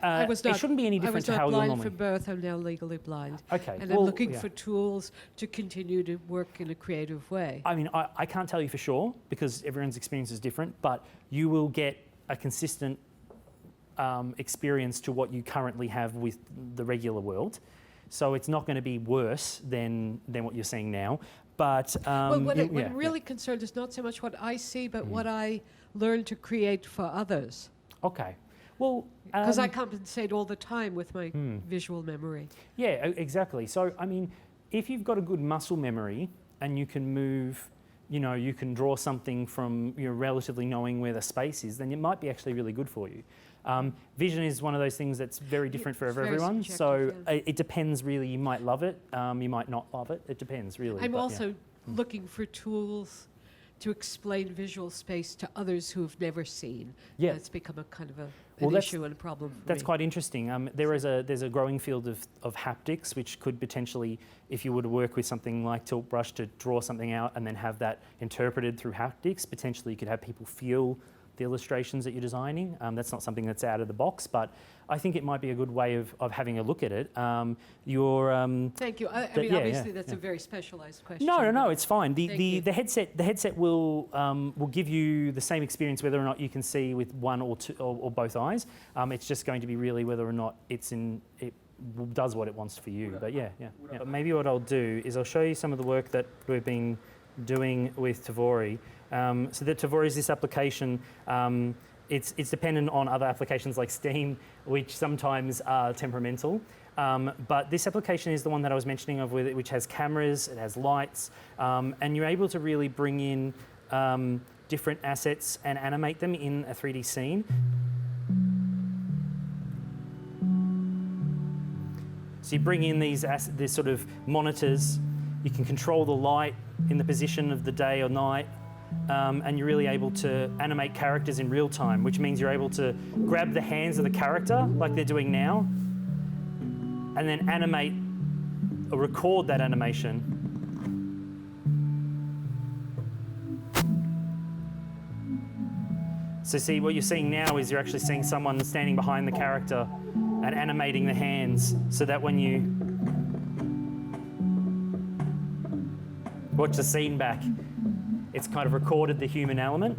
I was not, it shouldn't be any different to how you're normally. I was not blind from birth. I'm now legally blind. Okay. And I'm looking for tools to continue to work in a creative way. I mean, I can't tell you for sure because everyone's experience is different, but you will get a consistent experience to what you currently have with the regular world. So it's not going to be worse than what you're seeing now. But what I'm really concerned is not so much what I see, but what I learn to create for others. Okay. Well, because I compensate all the time with my visual memory. Yeah, exactly. So, I mean, if you've got a good muscle memory and you can move, you can draw something from relatively knowing where the space is, then it might be actually really good for you. Vision is one of those things that's very different for everyone. So it depends really. You might love it, you might not love it. It depends really. I'm also looking for tools to explain visual space to others who have never seen. Yeah. That's become a kind of Well, an that's- issue and a problem for That's me. quite interesting. There's a growing field of haptics, which could potentially, if you were to work with something like Tilt Brush to draw something out and then have that interpreted through haptics, potentially you could have people feel the illustrations that you're designing. That's not something that's out of the box, but I think it might be a good way of having a look at it. Thank you. I mean, yeah, obviously, yeah, that's yeah. a very specialized question. No, but it's fine. Thank you. The headset will give you the same experience whether or not you can see with one or two or both eyes. It's just going to be really whether or not it does what it wants for you. But yeah. But maybe what I'll do is I'll show you some of the work that we've been doing with Tvori. So the Tvori is this application. It's dependent on other applications like Steam, which sometimes are temperamental. But this application is the one that I was mentioning of, which has cameras, it has lights, and you're able to really bring in different assets and animate them in a 3D scene. So you bring in these sort of monitors, you can control the light in the position of the day or night, and you're really able to animate characters in real time, which means you're able to grab the hands of the character like they're doing now, and then animate or record that animation. So see, what you're seeing now is you're actually seeing someone standing behind the character and animating the hands so that when you watch the scene back, it's kind of recorded the human element.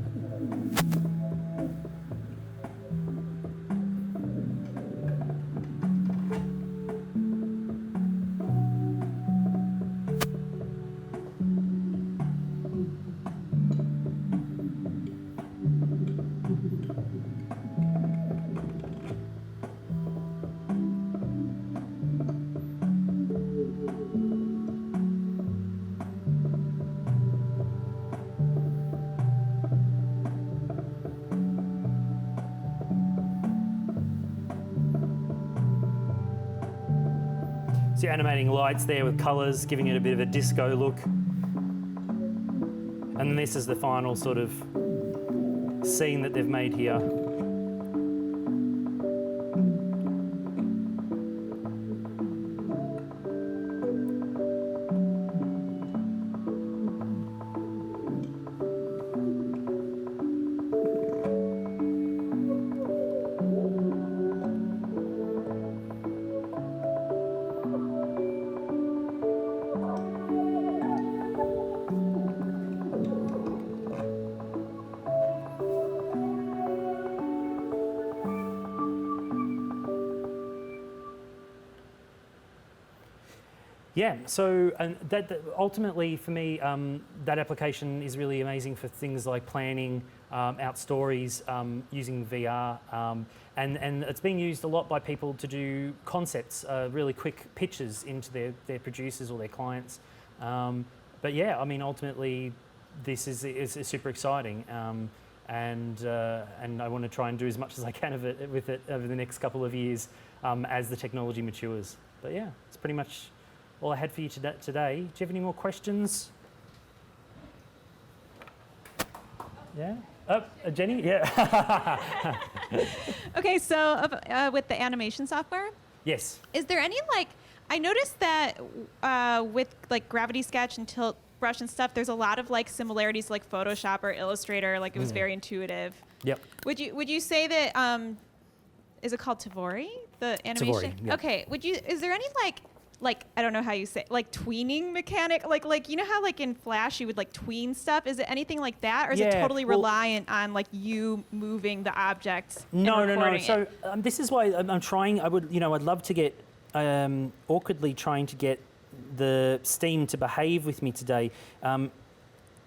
So you're animating lights there with colours, giving it a bit of a disco look. And then this is the final sort of scene that they've made here. Yeah, so and that ultimately for me, that application is really amazing for things like planning out stories using VR, and it's being used a lot by people to do concepts, really quick pitches into their producers or their clients. But yeah, I mean, ultimately, this is super exciting, and I want to try and do as much as I can with it over the next couple of years as the technology matures. But yeah, it's pretty much all I had for you today. Do you have any more questions? Yeah? Oh, Jenny? Yeah. Okay, so with the animation software, Yes. is there any I noticed that with Gravity Sketch and Tilt Brush and stuff, there's a lot of similarities to Photoshop or Illustrator. It was very intuitive. Yep. Would you say that is it called Tvori? The animation? Tvori, yeah. Okay. Is there any I don't know how you say tweening mechanic? You know how in Flash you would tween stuff? Is it anything like that, or is it Yeah, totally well- reliant on you moving the object? No. and recording So it? this is why I'm trying. I'd love to get awkwardly trying to get the Steam to behave with me today.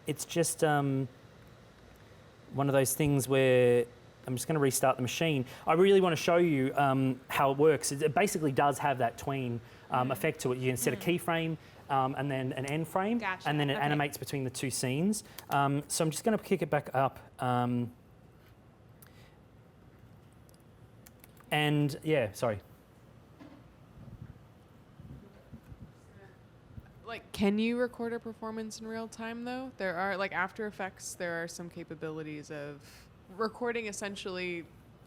It's just one of those things where I'm just going to restart the machine. I really want to show you how it works. It basically does have that tween effect to it. You can set a keyframe and then an end frame, Gotcha. and then it Okay. animates between the two scenes. So I'm just going to kick it back up. And yeah, sorry. Like, can you record a performance in real time though? There are, like, After Effects, there are some capabilities of recording essentially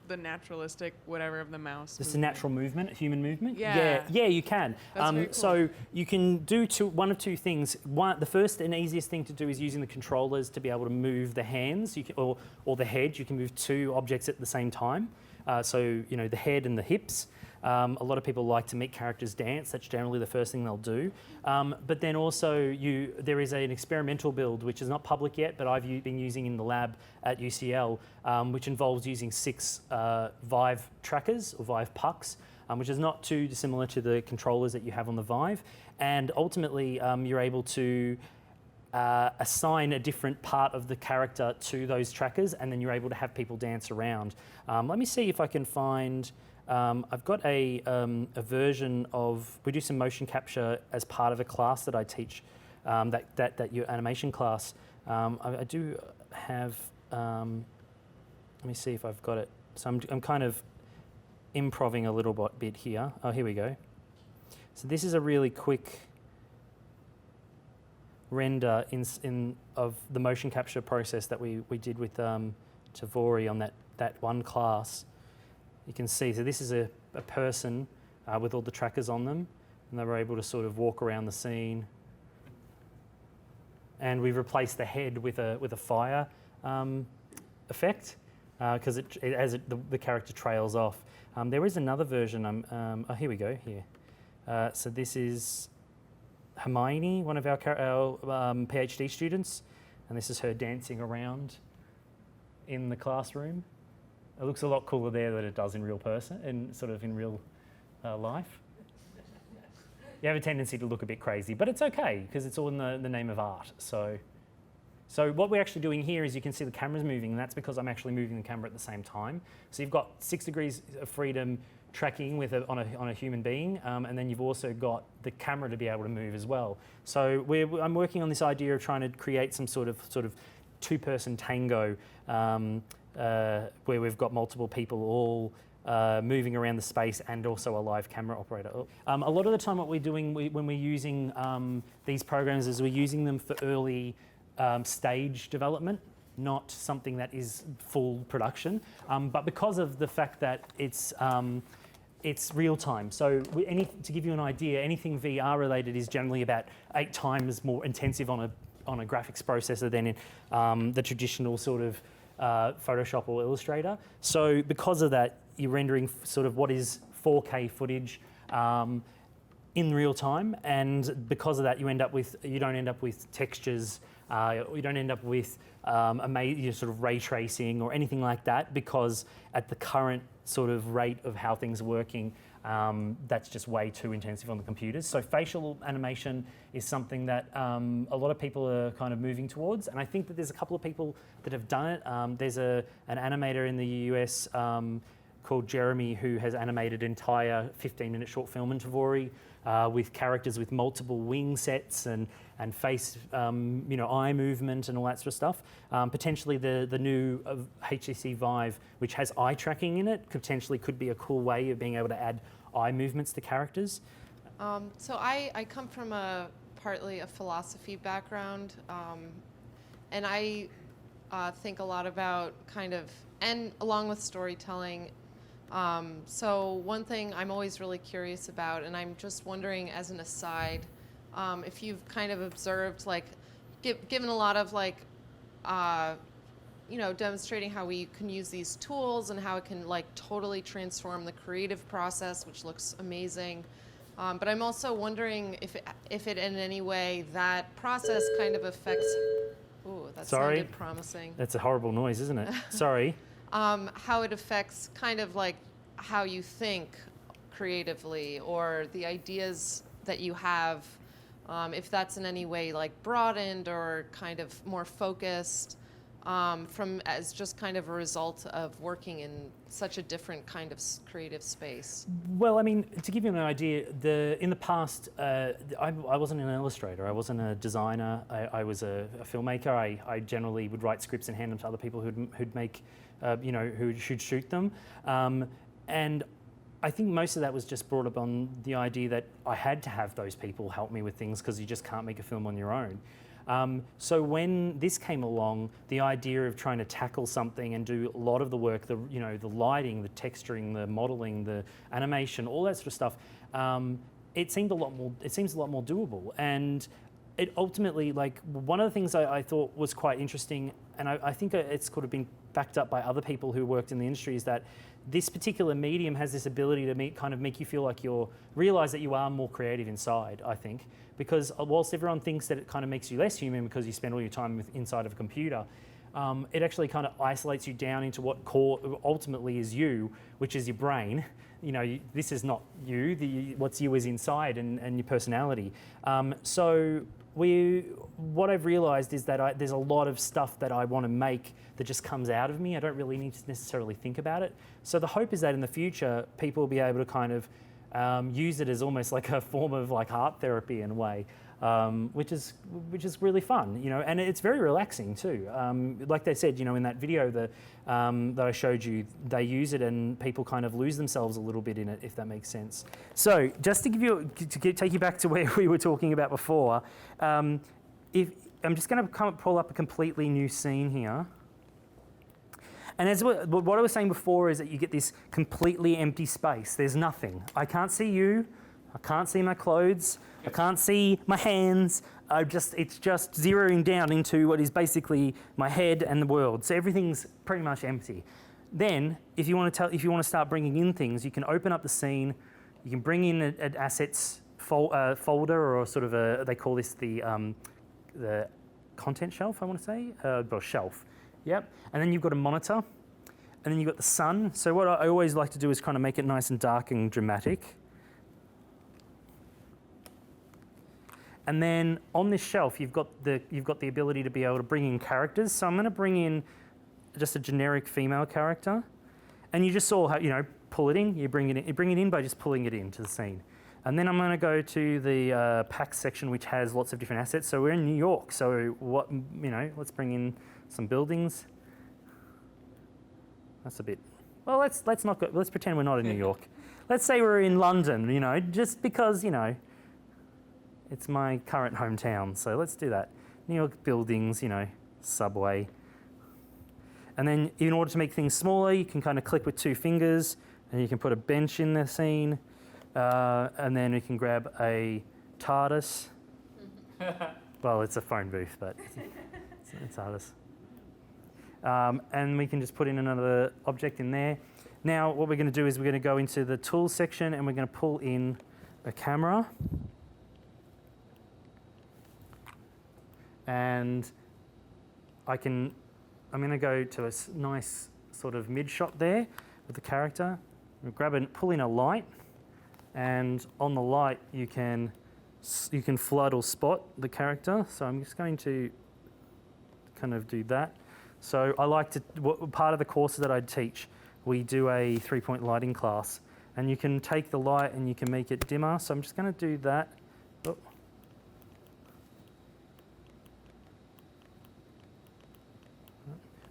the naturalistic whatever of the mouse. Just a natural movement, human movement. Yeah. Yeah, you can. That's very cool. So you can do one of two things. One, the first and easiest thing to do is using the controllers to be able to move the hands, or the head. You can move two objects at the same time. So you know, the head and the hips. A lot of people like to make characters dance. That's generally the first thing they'll do. But then also there is an experimental build, which is not public yet, but I've been using in the lab at UCL, which involves using 6 Vive trackers or Vive pucks, which is not too dissimilar to the controllers that you have on the Vive. And ultimately, you're able to assign a different part of the character to those trackers, and then you're able to have people dance around. Let me see if I can find. I've got a version of. We do some motion capture as part of a class that I teach. That your animation class. I do have. Let me see if I've got it. So I'm kind of improving a little bit here. Oh, here we go. So this is a really quick render of the motion capture process that we did with Tvori on that one class. You can see, so this is a person with all the trackers on them, and they were able to sort of walk around the scene. And we've replaced the head with a fire effect because the character trails off. There is another version. Oh, here we go. Here. So this is Hermione, one of our PhD students, and this is her dancing around in the classroom. It looks a lot cooler there than it does in real life. You have a tendency to look a bit crazy, but it's okay because it's all in the name of art. So what we're actually doing here is you can see the camera's moving, and that's because I'm actually moving the camera at the same time. So you've got 6 degrees of freedom tracking on a human being, and then you've also got the camera to be able to move as well. So I'm working on this idea of trying to create some sort of 2-person tango. Where we've got multiple people all moving around the space and also a live camera operator. A lot of the time what we're doing when we're using these programs is we're using them for early stage development, not something that is full production. But because of the fact that it's real time, so to give you an idea, anything VR related is generally about 8 times more intensive on a graphics processor than in the traditional sort of Photoshop or Illustrator. So because of that, you're rendering sort of what is 4K footage in real time, and because of that, you don't end up with textures, you don't end up with sort of ray tracing or anything like that, because at the current sort of rate of how things are working, that's just way too intensive on the computers. So facial animation is something that a lot of people are kind of moving towards, and I think that there's a couple of people that have done it. There's an animator in the US called Jeremy who has animated an entire 15-minute short film in Tvori with characters with multiple wing sets and face, eye movement and all that sort of stuff. Potentially the new HTC Vive, which has eye tracking in it, potentially could be a cool way of being able to add eye movements to characters. So I come from partly a philosophy background, and I think a lot about and along with storytelling. So one thing I'm always really curious about, and I'm just wondering as an aside, if you've kind of observed, given a lot of demonstrating how we can use these tools and how it can totally transform the creative process, which looks amazing. But I'm also wondering if it in any way, that process kind of affects, ooh, that sounded promising. That's a horrible noise, isn't it? Sorry. How it affects kind of how you think creatively, or the ideas that you have, if that's in any way broadened or kind of more focused as just kind of a result of working in such a different kind of creative space. Well, I mean, to give you an idea, in the past, I wasn't an illustrator, I wasn't a designer, I was a filmmaker. I generally would write scripts and hand them to other people who'd make, who'd shoot them. And I think most of that was just brought up on the idea that I had to have those people help me with things because you just can't make a film on your own. So when this came along, the idea of trying to tackle something and do a lot of the work, the lighting, the texturing, the modeling, the animation, all that sort of stuff, it seems a lot more doable. And it ultimately, like, one of the things I thought was quite interesting, and I think it's could have been backed up by other people who worked in the industry, is that this particular medium has this ability to kind of make you feel like realize that you are more creative inside, I think. Because whilst everyone thinks that it kind of makes you less human because you spend all your time inside of a computer, it actually kind of isolates you down into what ultimately is you, which is your brain. This is not you. What's you is inside and your personality. So what I've realised is that there's a lot of stuff that I want to make that just comes out of me. I don't really need to necessarily think about it. So the hope is that in the future, people will be able to kind of use it as almost like a form of like art therapy in a way, which is really fun, and it's very relaxing too. Like they said, in that video that I showed you, they use it and people kind of lose themselves a little bit in it, if that makes sense. So just to take you back to where we were talking about before, if I'm just going to pull up a completely new scene here. And as what I was saying before is that you get this completely empty space. There's nothing. I can't see you. I can't see my clothes. I can't see my hands. It's just zeroing down into what is basically my head and the world. So everything's pretty much empty. Then, if you want to start bringing in things, you can open up the scene. You can bring in an assets folder, or sort of they call this the content shelf. I want to say, or shelf. Yep, and then you've got a monitor, and then you've got the sun. So what I always like to do is kind of make it nice and dark and dramatic. And then on this shelf, you've got the ability to be able to bring in characters. So I'm going to bring in just a generic female character, and you just saw how pull it in. You bring it in by just pulling it into the scene. And then I'm going to go to the packs section, which has lots of different assets. So we're in New York. So let's bring in some buildings. That's a bit. Well, let's not go. Let's pretend we're not in New York. Let's say we're in London. Just because it's my current hometown. So let's do that. New York buildings. Subway. And then in order to make things smaller, you can kind of click with 2 fingers, and you can put a bench in the scene, and then we can grab a TARDIS. Well, it's a phone booth, but it's a TARDIS. And we can just put in another object in there. Now what we're going to do is we're going to go into the tools section and we're going to pull in a camera. And I'm going to go to a nice sort of mid shot there with the character. We'll grab and pull in a light, and on the light you can flood or spot the character. So I'm just going to kind of do that. So I like to, part of the courses that I teach, we do a 3-point lighting class, and you can take the light and you can make it dimmer. So I'm just going to do that. Oh.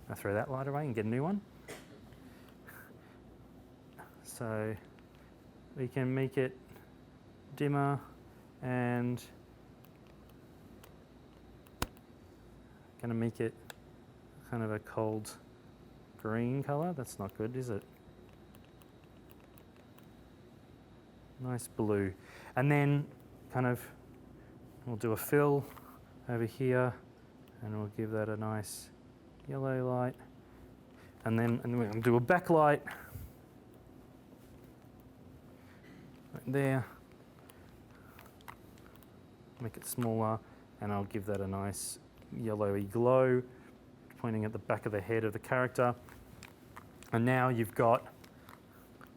I'll throw that light away and get a new one. So we can make it dimmer and going to make it kind of a cold green color. That's not good, is it? Nice blue. And then we'll do a fill over here, and we'll give that a nice yellow light. And then we're going to do a backlight right there. Make it smaller, and I'll give that a nice yellowy glow, pointing at the back of the head of the character. And now you've got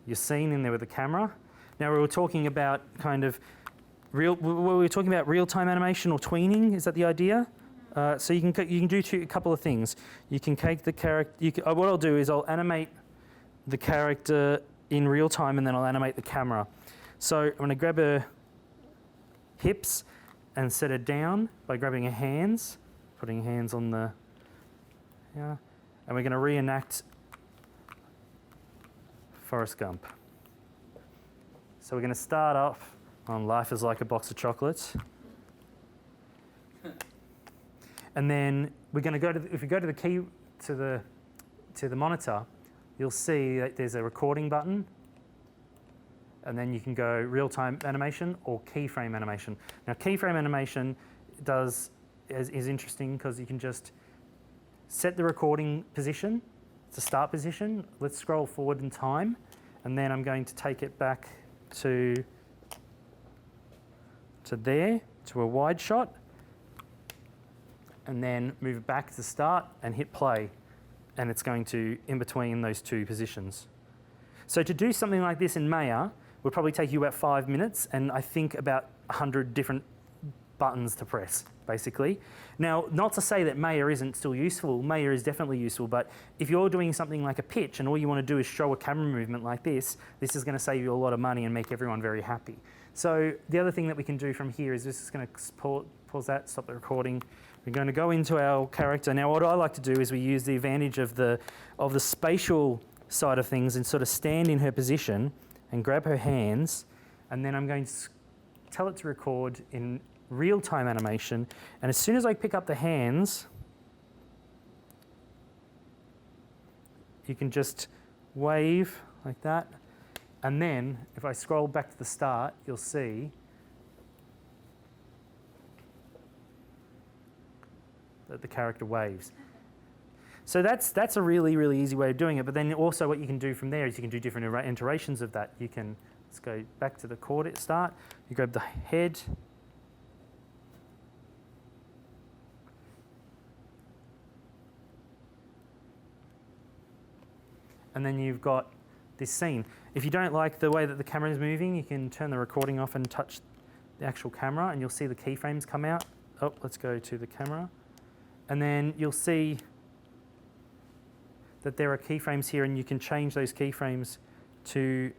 your scene in there with the camera. Now we were talking about real-time animation or tweening. Is that the idea? So you can do a couple of things. You can take the character. What I'll do is I'll animate the character in real time, and then I'll animate the camera. So I'm going to grab her hips and set her down by grabbing her hands, putting hands on the. Yeah, and we're going to reenact Forrest Gump. So we're going to start off on life is like a box of chocolates. And then we're going to go to, if we go to the key, to the monitor, you'll see that there's a recording button. And then you can go real-time animation or keyframe animation. Now, keyframe animation is interesting because you can just set the recording position. It's a start position. Let's scroll forward in time. And then I'm going to take it back to there, to a wide shot. And then move it back to start and hit play. And it's going to in between those two positions. So to do something like this in Maya would probably take you about 5 minutes and I think about 100 different buttons to press, basically. Now, not to say that Maya isn't still useful. Maya is definitely useful, but if you're doing something like a pitch and all you want to do is show a camera movement like this is going to save you a lot of money and make everyone very happy. So the other thing that we can do from here is this is going to pause that, stop the recording. We're going to go into our character. Now, what I like to do is we use the advantage of the spatial side of things and sort of stand in her position and grab her hands, and then I'm going to tell it to record in real-time animation. And as soon as I pick up the hands, you can just wave like that. And then if I scroll back to the start, you'll see that the character waves. So that's a really, really easy way of doing it. But then also what you can do from there is you can do different iterations of that. You can, let's go back to the chord at start. You grab the head. And then you've got this scene. If you don't like the way that the camera is moving, you can turn the recording off and touch the actual camera and you'll see the keyframes come out. Oh, let's go to the camera. And then you'll see that there are keyframes here and you can change those keyframes to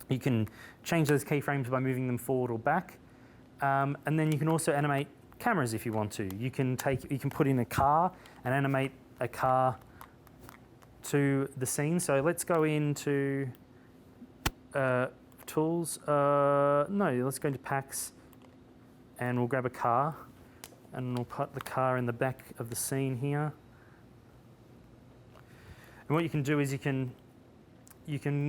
you can change those keyframes by moving them forward or back. And then you can also animate cameras if you want to. You can put in a car and animate a car to the scene. So let's go into tools. No, let's go into packs and we'll grab a car and we'll put the car in the back of the scene here. And what you can do is you can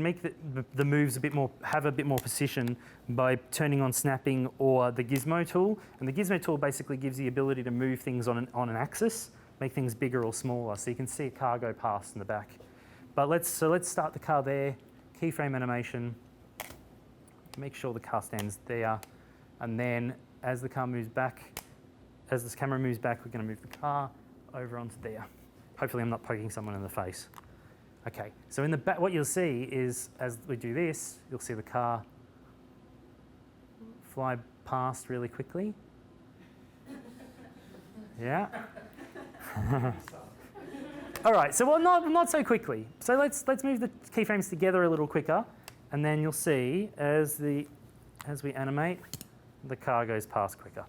make the moves have a bit more precision by turning on snapping or the gizmo tool. And the gizmo tool basically gives the ability to move things on an axis, make things bigger or smaller. So you can see a car go past in the back. But let's start the car there, keyframe animation, make sure the car stands there. And then as the car moves back, as this camera moves back, we're going to move the car over onto there. Hopefully I'm not poking someone in the face. Okay, so in the back, what you'll see is, as we do this, you'll see the car fly past really quickly. Yeah. All right, so well, not so quickly. So let's move the keyframes together a little quicker, and then you'll see as we animate, the car goes past quicker.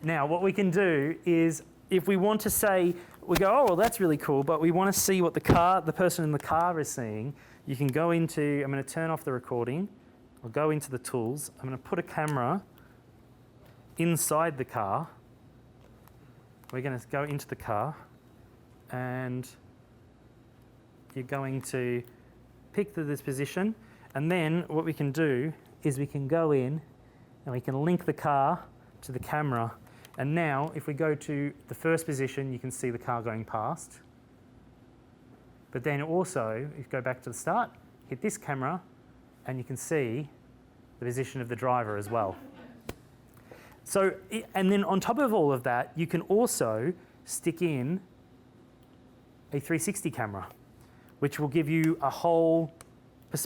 Now, what we can do is, if we want to say, we go, oh, well, that's really cool, but we want to see what the person in the car is seeing, you can go into, I'm going to turn off the recording, I'll go into the tools, I'm going to put a camera inside the car, we're going to go into the car, and you're going to pick this position, and then what we can do is we can go in and we can link the car to the camera. And now, if we go to the first position, you can see the car going past. But then also, if you go back to the start, hit this camera, and you can see the position of the driver as well. So, and then on top of all of that, you can also stick in a 360 camera, which will give you a whole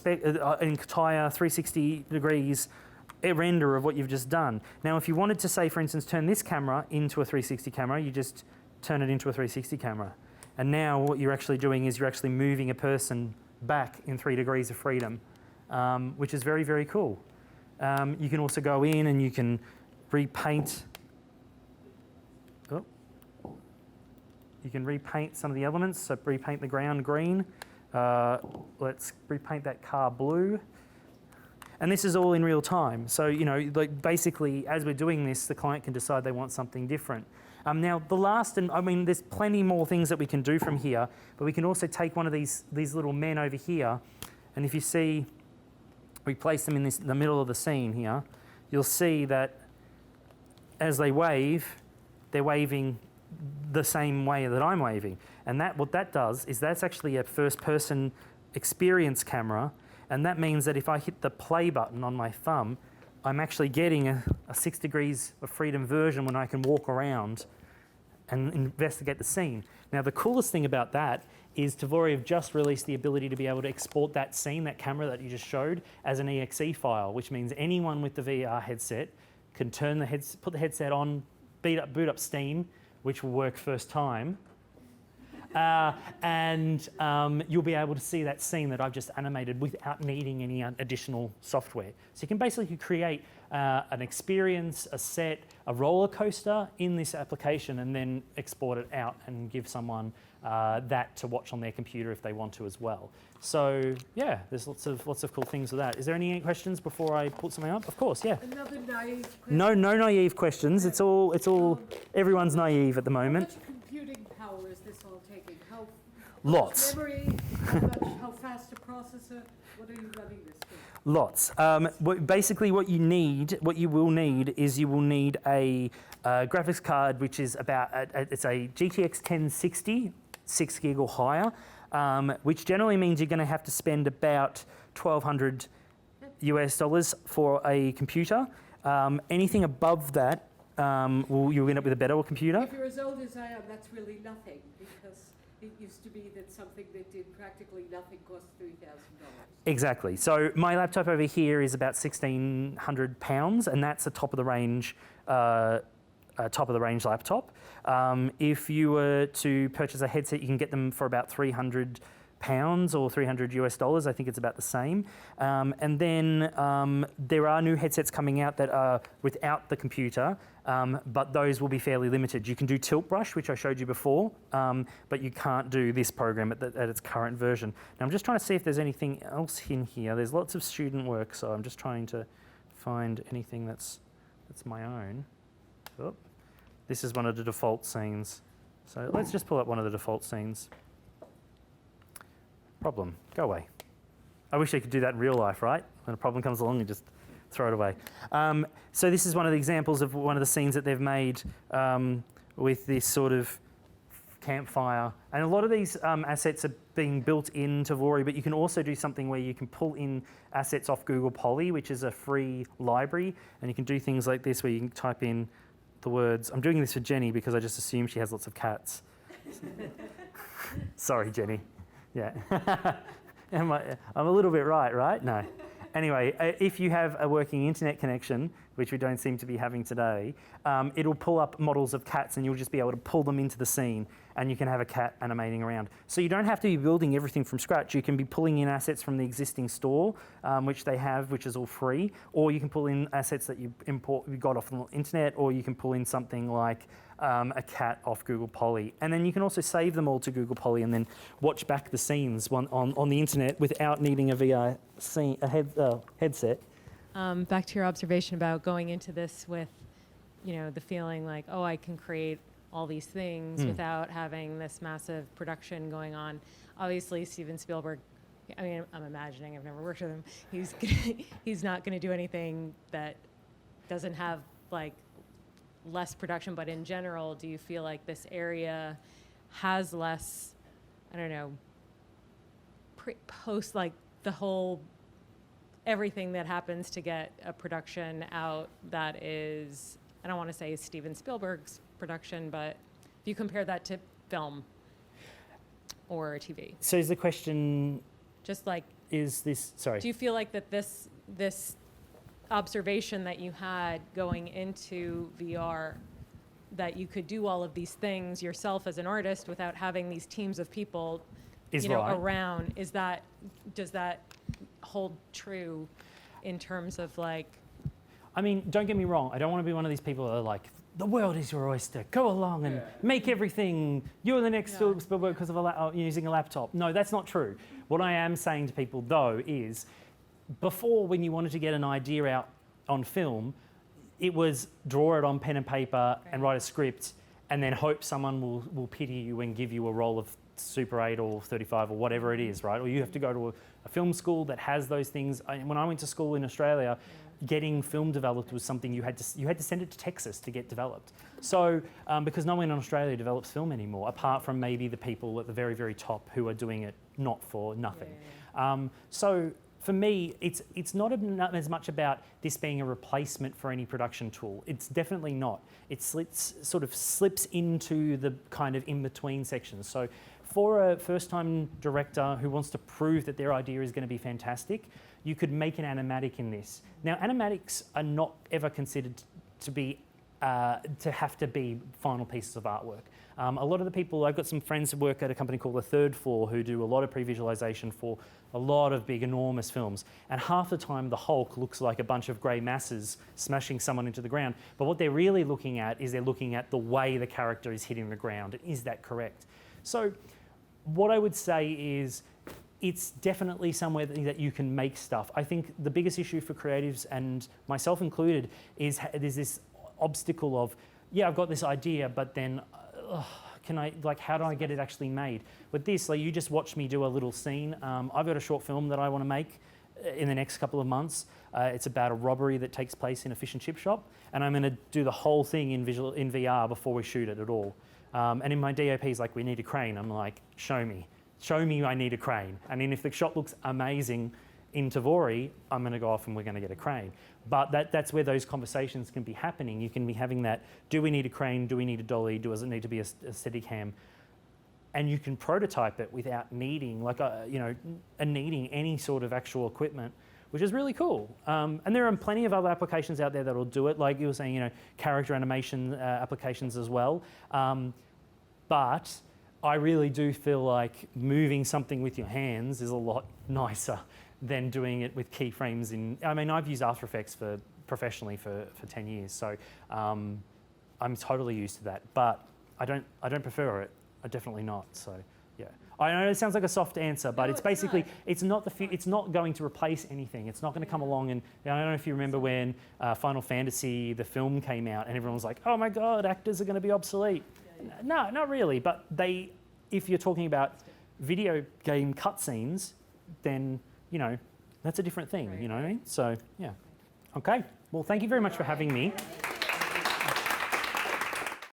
an entire 360 degrees a render of what you've just done. Now, if you wanted to say, for instance, turn this camera into a 360 camera, you just turn it into a 360 camera. And now what you're actually doing is you're actually moving a person back in 3 degrees of freedom, which is very, very cool. You can also go in and you can repaint. You can repaint some of the elements, so repaint the ground green. Let's repaint that car blue. And this is all in real time. So, you know, like basically, as we're doing this, the client can decide they want something different. Now, the last, and I mean, there's plenty more things that we can do from here, but we can also take one of these little men over here, and if you see, we place them in the middle of the scene here, you'll see that as they wave, they're waving the same way that I'm waving. And what that does is that's actually a first-person experience camera, and that means that if I hit the play button on my thumb, I'm actually getting a 6 degrees of freedom version when I can walk around and investigate the scene. Now, the coolest thing about that is Tvori have just released the ability to be able to export that scene, that camera that you just showed, as an EXE file, which means anyone with the VR headset can put the headset on, boot up Steam, which will work first time, and you'll be able to see that scene that I've just animated without needing any additional software. So you can basically create an experience, a set, a roller coaster in this application, and then export it out and give someone that to watch on their computer if they want to as well. So yeah, there's lots of cool things with that. Is there any questions before I put something up? Of course, yeah. Another naive question. No naive questions. It's all everyone's naive at the moment. How much computing power is this all taking? How Lots. much memory? How fast a processor? What are you running this for? Lots. Basically, what you will need is a graphics card, which is about it's a GTX 1060, 6 gig or higher, which generally means you're going to have to spend about $1,200 US for a computer. Anything above that, you'll end up with a better computer. If you're as old as I am, that's really nothing, because it used to be that something that did practically nothing cost $3,000. Exactly. So my laptop over here is about £1,600, and that's a top of the range laptop. If you were to purchase a headset, you can get them for about £300 or $300 US. I think it's about the same. And then there are new headsets coming out that are without the computer, but those will be fairly limited. You can do Tilt Brush, which I showed you before, but you can't do this program at its current version. Now I'm just trying to see if there's anything else in here. There's lots of student work, so I'm just trying to find anything that's my own. Oh, this is one of the default scenes. So let's just pull up one of the default scenes. Problem, go away. I wish I could do that in real life, right? When a problem comes along, you just throw it away. So this is one of the examples of one of the scenes that they've made with this sort of campfire. And a lot of these assets are being built into Tvori, but you can also do something where you can pull in assets off Google Poly, which is a free library, and you can do things like this where you can type in the words. I'm doing this for Jenny because I just assume she has lots of cats. Sorry, Jenny. Yeah. I'm a little bit right? No. Anyway, if you have a working internet connection, which we don't seem to be having today, it'll pull up models of cats and you'll just be able to pull them into the scene and you can have a cat animating around. So you don't have to be building everything from scratch. You can be pulling in assets from the existing store, which they have, which is all free, or you can pull in assets that you got off the internet, or you can pull in something like a cat off Google Poly. And then you can also save them all to Google Poly and then watch back the scenes on the internet without needing a VR headset. Back to your observation about going into this with, the feeling like, oh, I can create all these things without having this massive production going on. Obviously, Steven Spielberg, I mean, I'm imagining, I've never worked with him, he's not going to do anything that doesn't have, less production, but in general, do you feel like this area has less, post, the whole, everything that happens to get a production out that is, I don't want to say Steven Spielberg's production, but if you compare that to film or TV. So is the question, just is this, sorry. Do you feel like that this observation that you had going into VR, that you could do all of these things yourself as an artist without having these teams of people around, does that hold true in terms of I mean, don't get me wrong, I don't want to be one of these people that are the world is your oyster. Go along and make everything. You're the next Spielberg because of using a laptop. No, that's not true. What I am saying to people, though, is before, when you wanted to get an idea out on film, it was draw it on pen and paper and write a script and then hope someone will pity you and give you a roll of Super 8 or 35 or whatever it is, right? Or you have to go to a film school that has those things. When I went to school in Australia, getting film developed was something you had to send it to Texas to get developed. So because no one in Australia develops film anymore, apart from maybe the people at the very, very top who are doing it not for nothing. So for me, it's not as much about this being a replacement for any production tool. It's definitely not. It sort of slips into the kind of in-between sections. So for a first-time director who wants to prove that their idea is going to be fantastic, you could make an animatic in this. Now, animatics are not ever considered to have to be final pieces of artwork. A lot of the people, I've got some friends who work at a company called The Third Floor who do a lot of pre-visualization for a lot of big, enormous films. And half the time, the Hulk looks like a bunch of grey masses smashing someone into the ground. But what they're really looking at is they're looking at the way the character is hitting the ground. Is that correct? So what I would say is it's definitely somewhere that you can make stuff. I think the biggest issue for creatives, and myself included, is there's this obstacle of, yeah, I've got this idea, but then how do I get it actually made? With this, like, you just watch me do a little scene. I've got a short film that I want to make in the next couple of months. It's about a robbery that takes place in a fish and chip shop, and I'm going to do the whole thing in VR before we shoot it at all. And in my DOP's like, we need a crane. I'm like, show me I need a crane. And then if the shot looks amazing in Tvori, I'm going to go off and we're going to get a crane. But that's where those conversations can be happening. You can be having that, do we need a crane? Do we need a dolly? Does it need to be a Steadicam? And you can prototype it without needing needing any sort of actual equipment, which is really cool. And there are plenty of other applications out there that'll do it, like you were saying, character animation applications as well. But I really do feel like moving something with your hands is a lot nicer than doing it with keyframes I've used After Effects professionally for 10 years, so I'm totally used to that. But I don't prefer it. Definitely not. So yeah, I know it sounds like a soft answer, but it's basically it's not going to replace anything. It's not going to come along and I don't know if you remember when Final Fantasy the film came out and everyone was like, oh my god, actors are going to be obsolete. No, not really. But if you're talking about video game cutscenes, then that's a different thing. You know what I mean? So yeah. Okay. Well, thank you very much for having me.